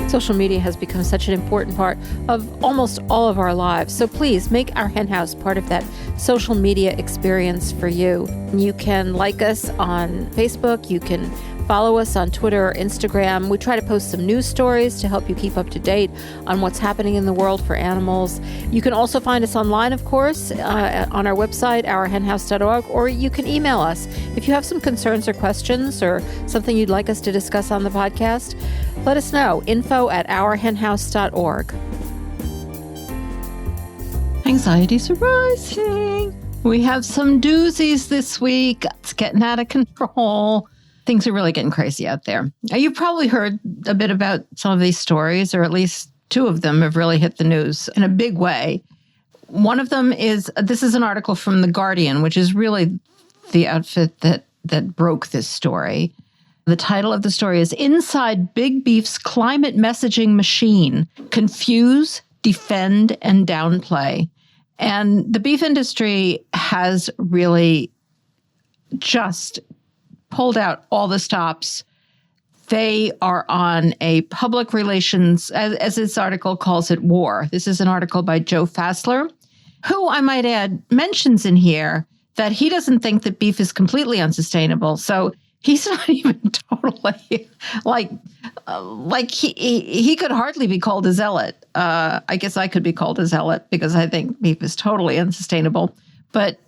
Social media has become such an important part of almost all of our lives. So please make our hen house part of that social media experience for you. You can like us on Facebook. You can follow us on Twitter or Instagram. We try to post some news stories to help you keep up to date on what's happening in the world for animals. You can also find us online, of course, on our website, ourhenhouse.org, or you can email us. If you have some concerns or questions or something you'd like us to discuss on the podcast, let us know. info@ourhenhouse.org. Anxieties are rising. We have some doozies this week. It's getting out of control. Things are really getting crazy out there. You've probably heard a bit about some of these stories, or at least two of them have really hit the news in a big way. One of them is, this is an article from The Guardian, which is really the outfit that broke this story. The title of the story is Inside Big Beef's Climate Messaging Machine, Confuse, Defend, and Downplay. And the beef industry has really just pulled out all the stops. They are on a public relations, as this article calls it, war. This is an article by Joe Fassler, who, I might add, mentions in here that he doesn't think that beef is completely unsustainable. So he's not even totally like he could hardly be called a zealot. I guess I could be called a zealot because I think beef is totally unsustainable. But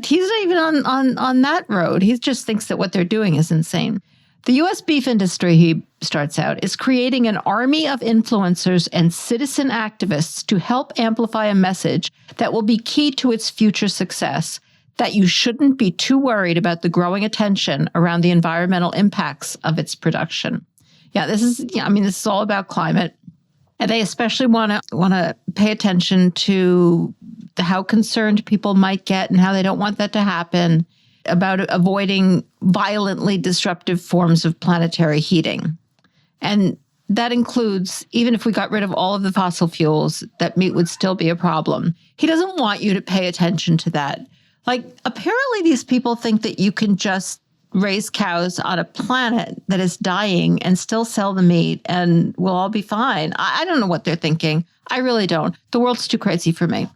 he's not even on that road. He just thinks that what they're doing is insane. The U.S. beef industry, he starts out, is creating an army of influencers and citizen activists to help amplify a message that will be key to its future success, that you shouldn't be too worried about the growing attention around the environmental impacts of its production. This is all about climate. And they especially want to pay attention to how concerned people might get and how they don't want that to happen, about avoiding violently disruptive forms of planetary heating. And that includes, even if we got rid of all of the fossil fuels, that meat would still be a problem. He doesn't want you to pay attention to that. Like, apparently these people think that you can just raise cows on a planet that is dying and still sell the meat and we'll all be fine. I don't know what they're thinking. I really don't. The world's too crazy for me.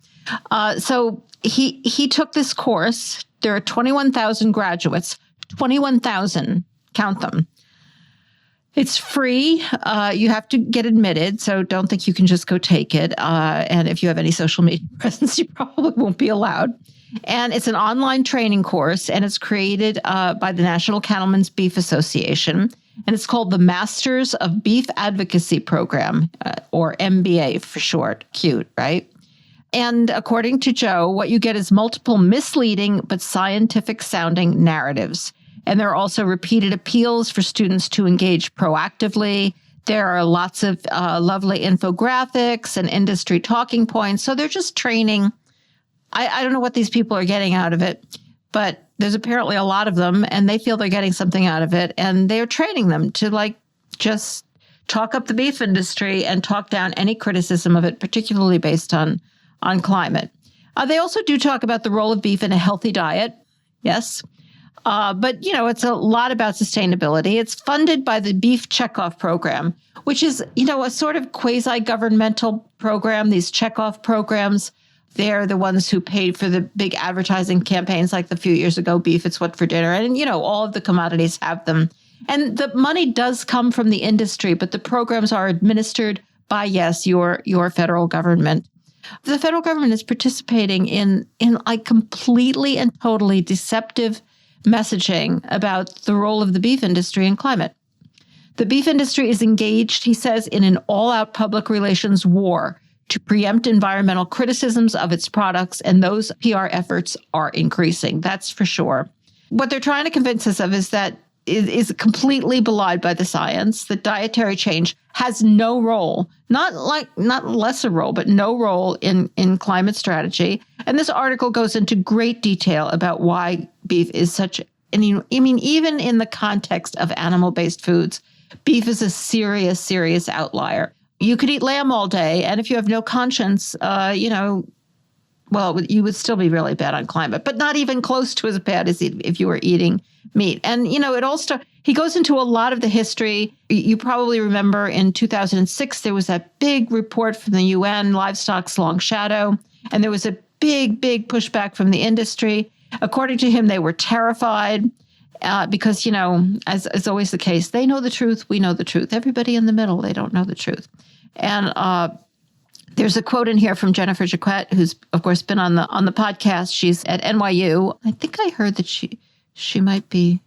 So he took this course. There are 21,000 graduates, 21,000, count them. It's free. You have to get admitted, so don't think you can just go take it. And if you have any social media presence, you probably won't be allowed. And it's an online training course, and it's created by the National Cattlemen's Beef Association. And it's called the Masters of Beef Advocacy Program, or MBA for short. Cute, right? And according to Joe, what you get is multiple misleading but scientific-sounding narratives. And there are also repeated appeals for students to engage proactively. There are lots of lovely infographics and industry talking points. So they're just training. I don't know what these people are getting out of it, but there's apparently a lot of them, and they feel they're getting something out of it. And they're training them to just talk up the beef industry and talk down any criticism of it, particularly based on climate. They also do talk about the role of beef in a healthy diet. Yes. But, it's a lot about sustainability. It's funded by the Beef Checkoff Program, which is, a sort of quasi-governmental program. These checkoff programs, they're the ones who paid for the big advertising campaigns like a few years ago, Beef, It's What for Dinner. And, all of the commodities have them. And the money does come from the industry, but the programs are administered by, yes, your federal government. The federal government is participating in completely and totally deceptive messaging about the role of the beef industry in climate. The beef industry is engaged, he says, in an all-out public relations war to preempt environmental criticisms of its products, and those PR efforts are increasing. That's for sure. What they're trying to convince us of is that is completely belied by the science, that dietary change has no role, not less a role, but no role in climate strategy. And this article goes into great detail about why beef is such, even in the context of animal-based foods, beef is a serious, serious outlier. You could eat lamb all day, and if you have no conscience, you would still be really bad on climate, but not even close to as bad as if you were eating meat. And, it all he goes into a lot of the history. You probably remember in 2006, there was that big report from the UN, Livestock's Long Shadow, and there was a big, big pushback from the industry. According to him, they were terrified because, as is always the case, they know the truth, we know the truth. Everybody in the middle, they don't know the truth. And there's a quote in here from Jennifer Jacquet, who's, of course, been on the podcast. She's at NYU. I think I heard that she might be,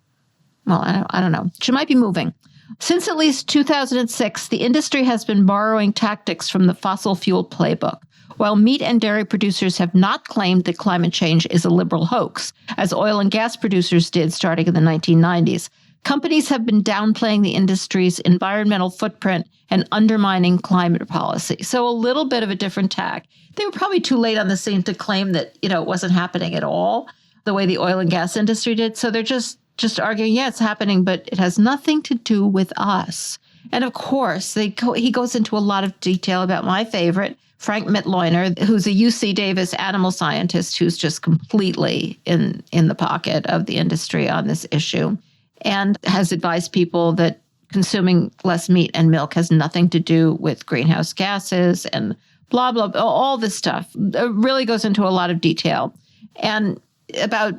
I don't know. She might be moving. Since at least 2006, the industry has been borrowing tactics from the fossil fuel playbook. while meat and dairy producers have not claimed that climate change is a liberal hoax, as oil and gas producers did starting in the 1990s. Companies have been downplaying the industry's environmental footprint and undermining climate policy. So a little bit of a different tack. They were probably too late on the scene to claim that, it wasn't happening at all, the way the oil and gas industry did. So they're just arguing, yeah, it's happening, but it has nothing to do with us. And of course, he goes into a lot of detail about my favorite, Frank Mitloehner, who's a UC Davis animal scientist who's just completely in the pocket of the industry on this issue, and has advised people that consuming less meat and milk has nothing to do with greenhouse gases and blah, blah, blah, all this stuff. It really goes into a lot of detail. And about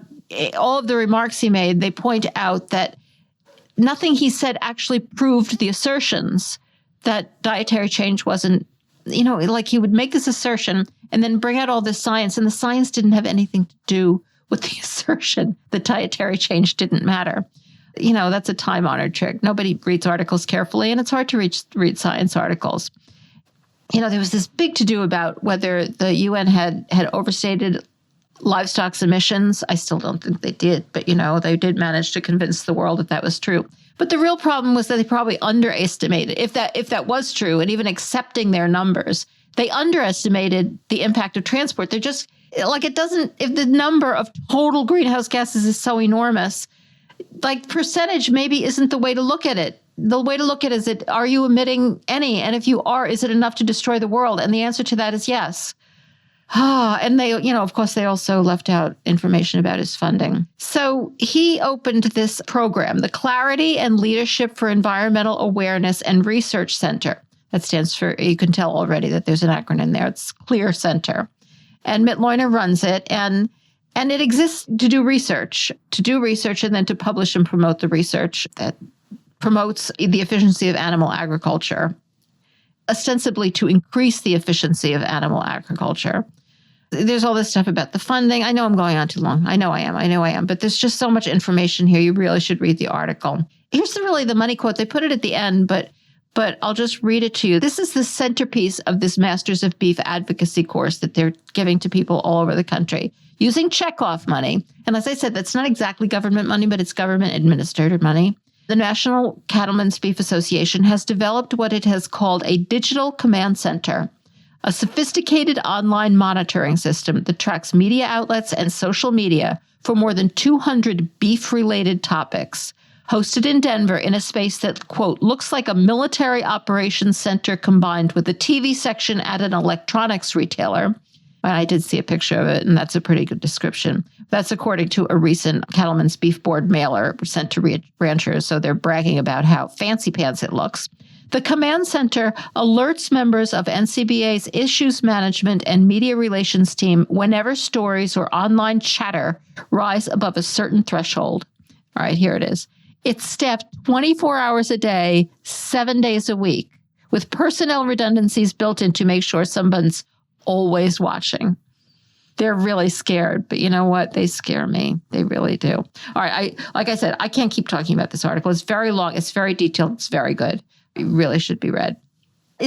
all of the remarks he made, they point out that nothing he said actually proved the assertions that dietary change wasn't, like he would make this assertion and then bring out all this science, and the science didn't have anything to do with the assertion that dietary change didn't matter. That's a time-honored trick. Nobody reads articles carefully, and it's hard to read science articles. There was this big to-do about whether the UN had overstated livestock's emissions. I still don't think they did, but, they did manage to convince the world that was true. But the real problem was that they probably underestimated, if that was true, and even accepting their numbers, they underestimated the impact of transport. They're just, if the number of total greenhouse gases is so enormous, percentage maybe isn't the way to look at it. The way to look at it is, are you emitting any? And if you are, is it enough to destroy the world? And the answer to that is yes. And they, of course, they also left out information about his funding. So he opened this program, the Clarity and Leadership for Environmental Awareness and Research Center. That stands for, you can tell already that there's an acronym there. It's CLEAR Center. And Mitloehner runs it. And it exists to do research and then to publish and promote the research that promotes the efficiency of animal agriculture, ostensibly to increase the efficiency of animal agriculture. There's all this stuff about the funding. I know I'm going on too long. I know I am. But there's just so much information here. You really should read the article. Here's the money quote. They put it at the end, but I'll just read it to you. This is the centerpiece of this Masters of Beef advocacy course that they're giving to people all over the country using checkoff money. And as I said, that's not exactly government money, but it's government administered money. The National Cattlemen's Beef Association has developed what it has called a digital command center, a sophisticated online monitoring system that tracks media outlets and social media for more than 200 beef-related topics, hosted in Denver in a space that, quote, looks like a military operations center combined with a TV section at an electronics retailer. I did see a picture of it, and that's a pretty good description. That's according to a recent Cattlemen's Beef Board mailer sent to ranchers, so they're bragging about how fancy pants it looks. The command center alerts members of NCBA's issues management and media relations team whenever stories or online chatter rise above a certain threshold. All right, here it is. It's staffed 24 hours a day, 7 days a week, with personnel redundancies built in to make sure someone's always watching. They're really scared, but you know what? They scare me. They really do. All right, like I said, I can't keep talking about this article. It's very long. It's very detailed. It's very good. It really should be read.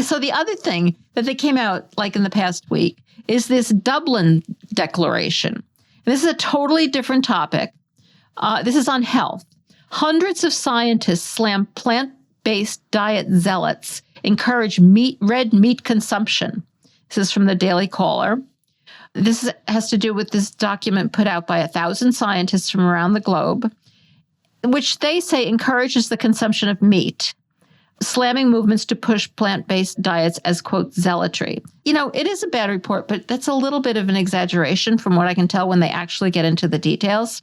So the other thing that they came out in the past week is this Dublin Declaration. And this is a totally different topic. This is on health. Hundreds of scientists slam plant-based diet zealots, encourage red meat consumption. This is from the Daily Caller. This has to do with this document put out by 1,000 scientists from around the globe, which they say encourages the consumption of meat, slamming movements to push plant-based diets as, quote, zealotry. It is a bad report, but that's a little bit of an exaggeration from what I can tell when they actually get into the details.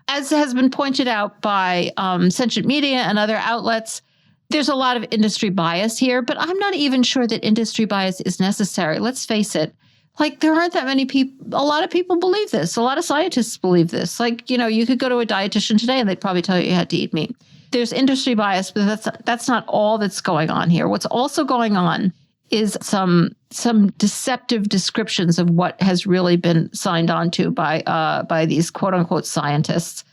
As has been pointed out by Sentient Media and other outlets, there's a lot of industry bias here, but I'm not even sure that industry bias is necessary. Let's face it. There aren't that many people. A lot of people believe this. A lot of scientists believe this. You could go to a dietitian today and they'd probably tell you had to eat meat. There's industry bias, but that's not all that's going on here. What's also going on is some deceptive descriptions of what has really been signed on to by these quote unquote scientists.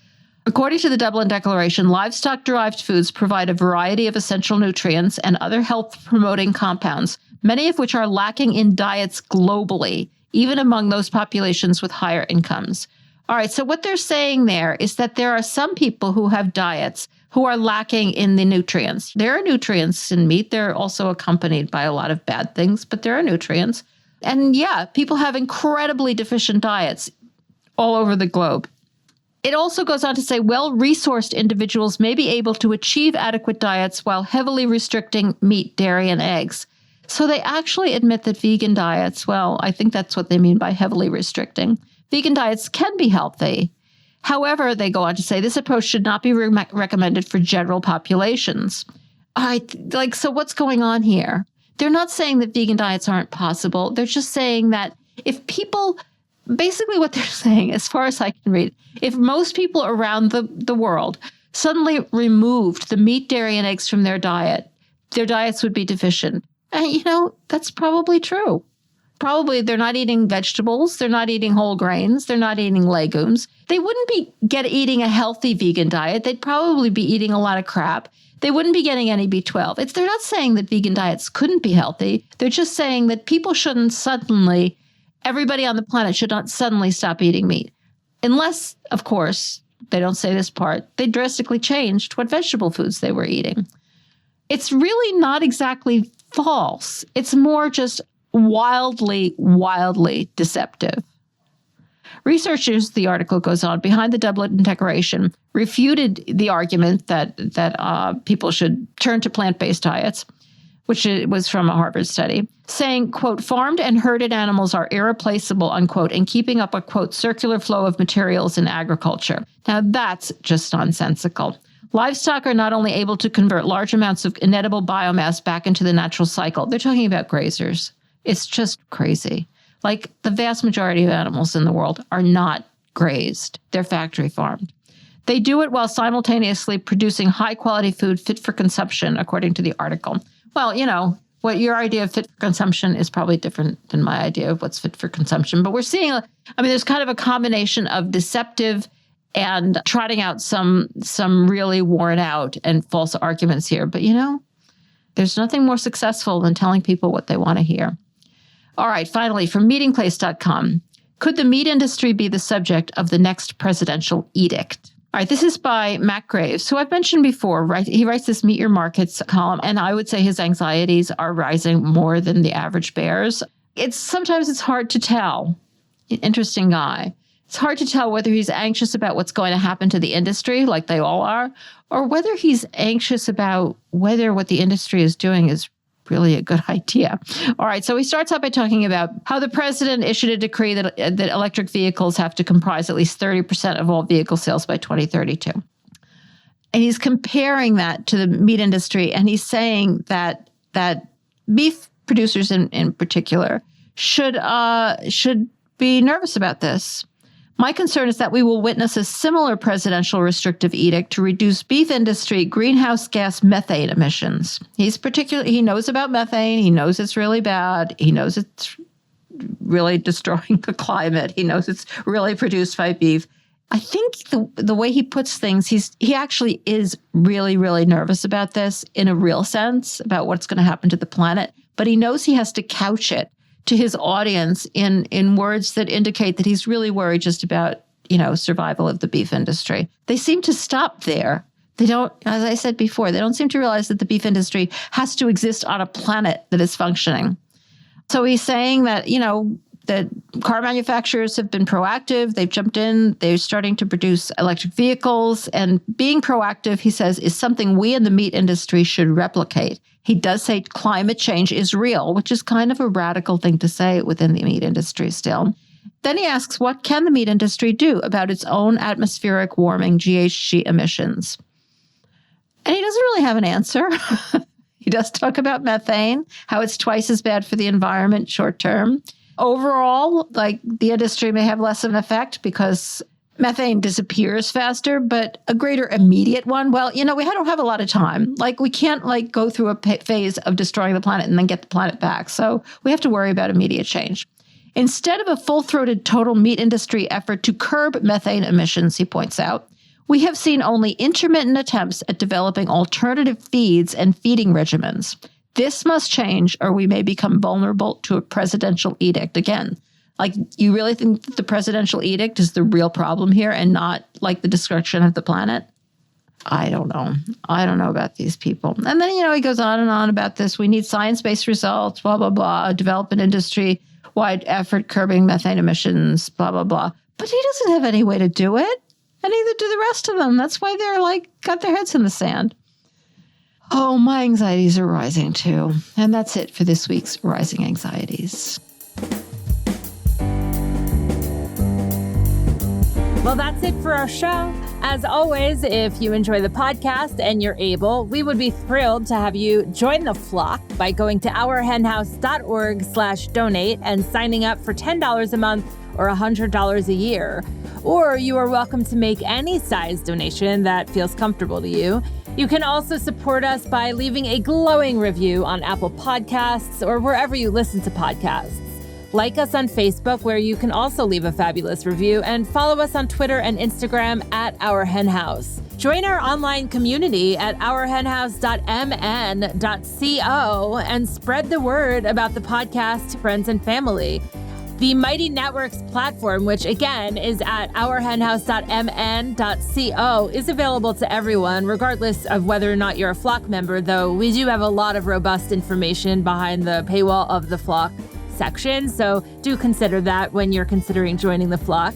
According to the Dublin Declaration, livestock-derived foods provide a variety of essential nutrients and other health-promoting compounds many of which are lacking in diets globally, even among those populations with higher incomes. All right, so what they're saying there is that there are some people who have diets who are lacking in the nutrients. There are nutrients in meat. They're also accompanied by a lot of bad things, but there are nutrients. And yeah, people have incredibly deficient diets all over the globe. It also goes on to say well-resourced individuals may be able to achieve adequate diets while heavily restricting meat, dairy, and eggs. So they actually admit that vegan diets, well, I think that's what they mean by heavily restricting. Vegan diets can be healthy. However, they go on to say this approach should not be recommended for general populations. So what's going on here? They're not saying that vegan diets aren't possible. They're just saying that if people, basically what they're saying, as far as I can read, if most people around the world suddenly removed the meat, dairy, and eggs from their diets would be deficient. And, that's probably true. Probably they're not eating vegetables. They're not eating whole grains. They're not eating legumes. They wouldn't be eating a healthy vegan diet. They'd probably be eating a lot of crap. They wouldn't be getting any B12. They're not saying that vegan diets couldn't be healthy. They're just saying that everybody on the planet should not suddenly stop eating meat. Unless, of course, they don't say this part, they drastically changed what vegetable foods they were eating. It's really not exactly false. It's more just wildly, wildly deceptive. Researchers, the article goes on, behind the Dublin Declaration refuted the argument that people should turn to plant-based diets, which was from a Harvard study, saying, quote, farmed and herded animals are irreplaceable, unquote, in keeping up a, quote, circular flow of materials in agriculture. Now, that's just nonsensical. Livestock are not only able to convert large amounts of inedible biomass back into the natural cycle. They're talking about grazers. It's just crazy. Like the vast majority of animals in the world are not grazed. They're factory farmed. They do it while simultaneously producing high-quality food fit for consumption, according to the article. Well, what your idea of fit for consumption is probably different than my idea of what's fit for consumption. But we're seeing, there's kind of a combination of deceptive and trotting out some really worn out and false arguments here. But, there's nothing more successful than telling people what they want to hear. All right, finally, from meetingplace.com, could the meat industry be the subject of the next presidential edict? All right, this is by Matt Graves, who I've mentioned before, right? He writes this Meet Your Markets column, and I would say his anxieties are rising more than the average bear's. Sometimes it's hard to tell. Interesting guy. It's hard to tell whether he's anxious about what's going to happen to the industry, like they all are, or whether he's anxious about whether what the industry is doing is really a good idea. All right, so he starts out by talking about how the president issued a decree that electric vehicles have to comprise at least 30% of all vehicle sales by 2032. And he's comparing that to the meat industry, and he's saying that beef producers in particular should be nervous about this. My concern is that we will witness a similar presidential restrictive edict to reduce beef industry greenhouse gas methane emissions. He knows about methane. He knows it's really bad. He knows it's really destroying the climate. He knows it's really produced by beef. I think the way he puts things, he actually is really, really nervous about this in a real sense, about what's going to happen to the planet. But he knows he has to couch it to his audience in words that indicate that he's really worried just about, survival of the beef industry. They seem to stop there. They don't, as I said before, they don't seem to realize that the beef industry has to exist on a planet that is functioning. So he's saying that, that car manufacturers have been proactive. They've jumped in. They're starting to produce electric vehicles. And being proactive, he says, is something we in the meat industry should replicate. He does say climate change is real, which is kind of a radical thing to say within the meat industry still. Then he asks, what can the meat industry do about its own atmospheric warming GHG emissions? And he doesn't really have an answer. He does talk about methane, how it's twice as bad for the environment short term. Overall, the industry may have less of an effect because methane disappears faster, but a greater immediate one, we don't have a lot of time. We can't go through a phase of destroying the planet and then get the planet back. So we have to worry about immediate change. Instead of a full-throated total meat industry effort to curb methane emissions, he points out, we have seen only intermittent attempts at developing alternative feeds and feeding regimens. This must change, or we may become vulnerable to a presidential edict again. Like, you really think that the presidential edict is the real problem here and not like the destruction of the planet? I don't know. I don't know about these people. And then, he goes on and on about this. We need science-based results, blah, blah, blah, develop an industry-wide effort curbing methane emissions, blah, blah, blah. But he doesn't have any way to do it. And neither do the rest of them. That's why they're got their heads in the sand. Oh, my anxieties are rising too. And that's it for this week's Rising Anxieties. Well, that's it for our show. As always, if you enjoy the podcast and you're able, we would be thrilled to have you join the flock by going to ourhenhouse.org/donate and signing up for $10 a month or $100 a year. Or you are welcome to make any size donation that feels comfortable to you. You can also support us by leaving a glowing review on Apple Podcasts or wherever you listen to podcasts. Like us on Facebook, where you can also leave a fabulous review, and follow us on Twitter and Instagram at Our Hen House. Join our online community at ourhenhouse.mn.co and spread the word about the podcast to friends and family. The Mighty Networks platform, which again is at ourhenhouse.mn.co, is available to everyone, regardless of whether or not you're a flock member, though we do have a lot of robust information behind the paywall of the flock section, so do consider that when you're considering joining the flock.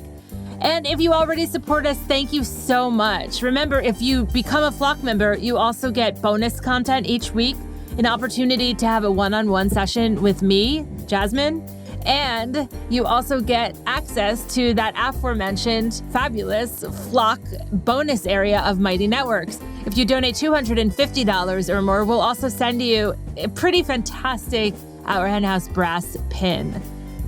And if you already support us, thank you so much. Remember, if you become a flock member, you also get bonus content each week, an opportunity to have a one-on-one session with me, Jasmine, and you also get access to that aforementioned fabulous flock bonus area of Mighty Networks. If you donate $250 or more, we'll also send you a pretty fantastic Our Hen House brass pin.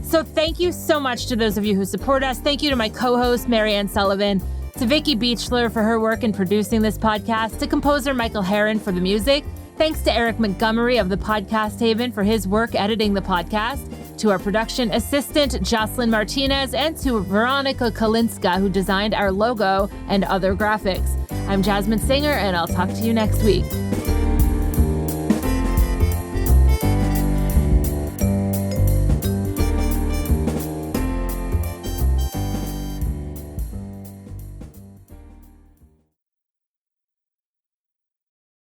So thank you so much to those of you who support us. Thank you to my co-host, Marianne Sullivan, to Vicki Beechler for her work in producing this podcast, to composer Michael Herron for the music. Thanks to Eric Montgomery of the Podcast Haven for his work editing the podcast, to our production assistant, Jocelyn Martinez, and to Veronica Kalinska, who designed our logo and other graphics. I'm Jasmine Singer, and I'll talk to you next week.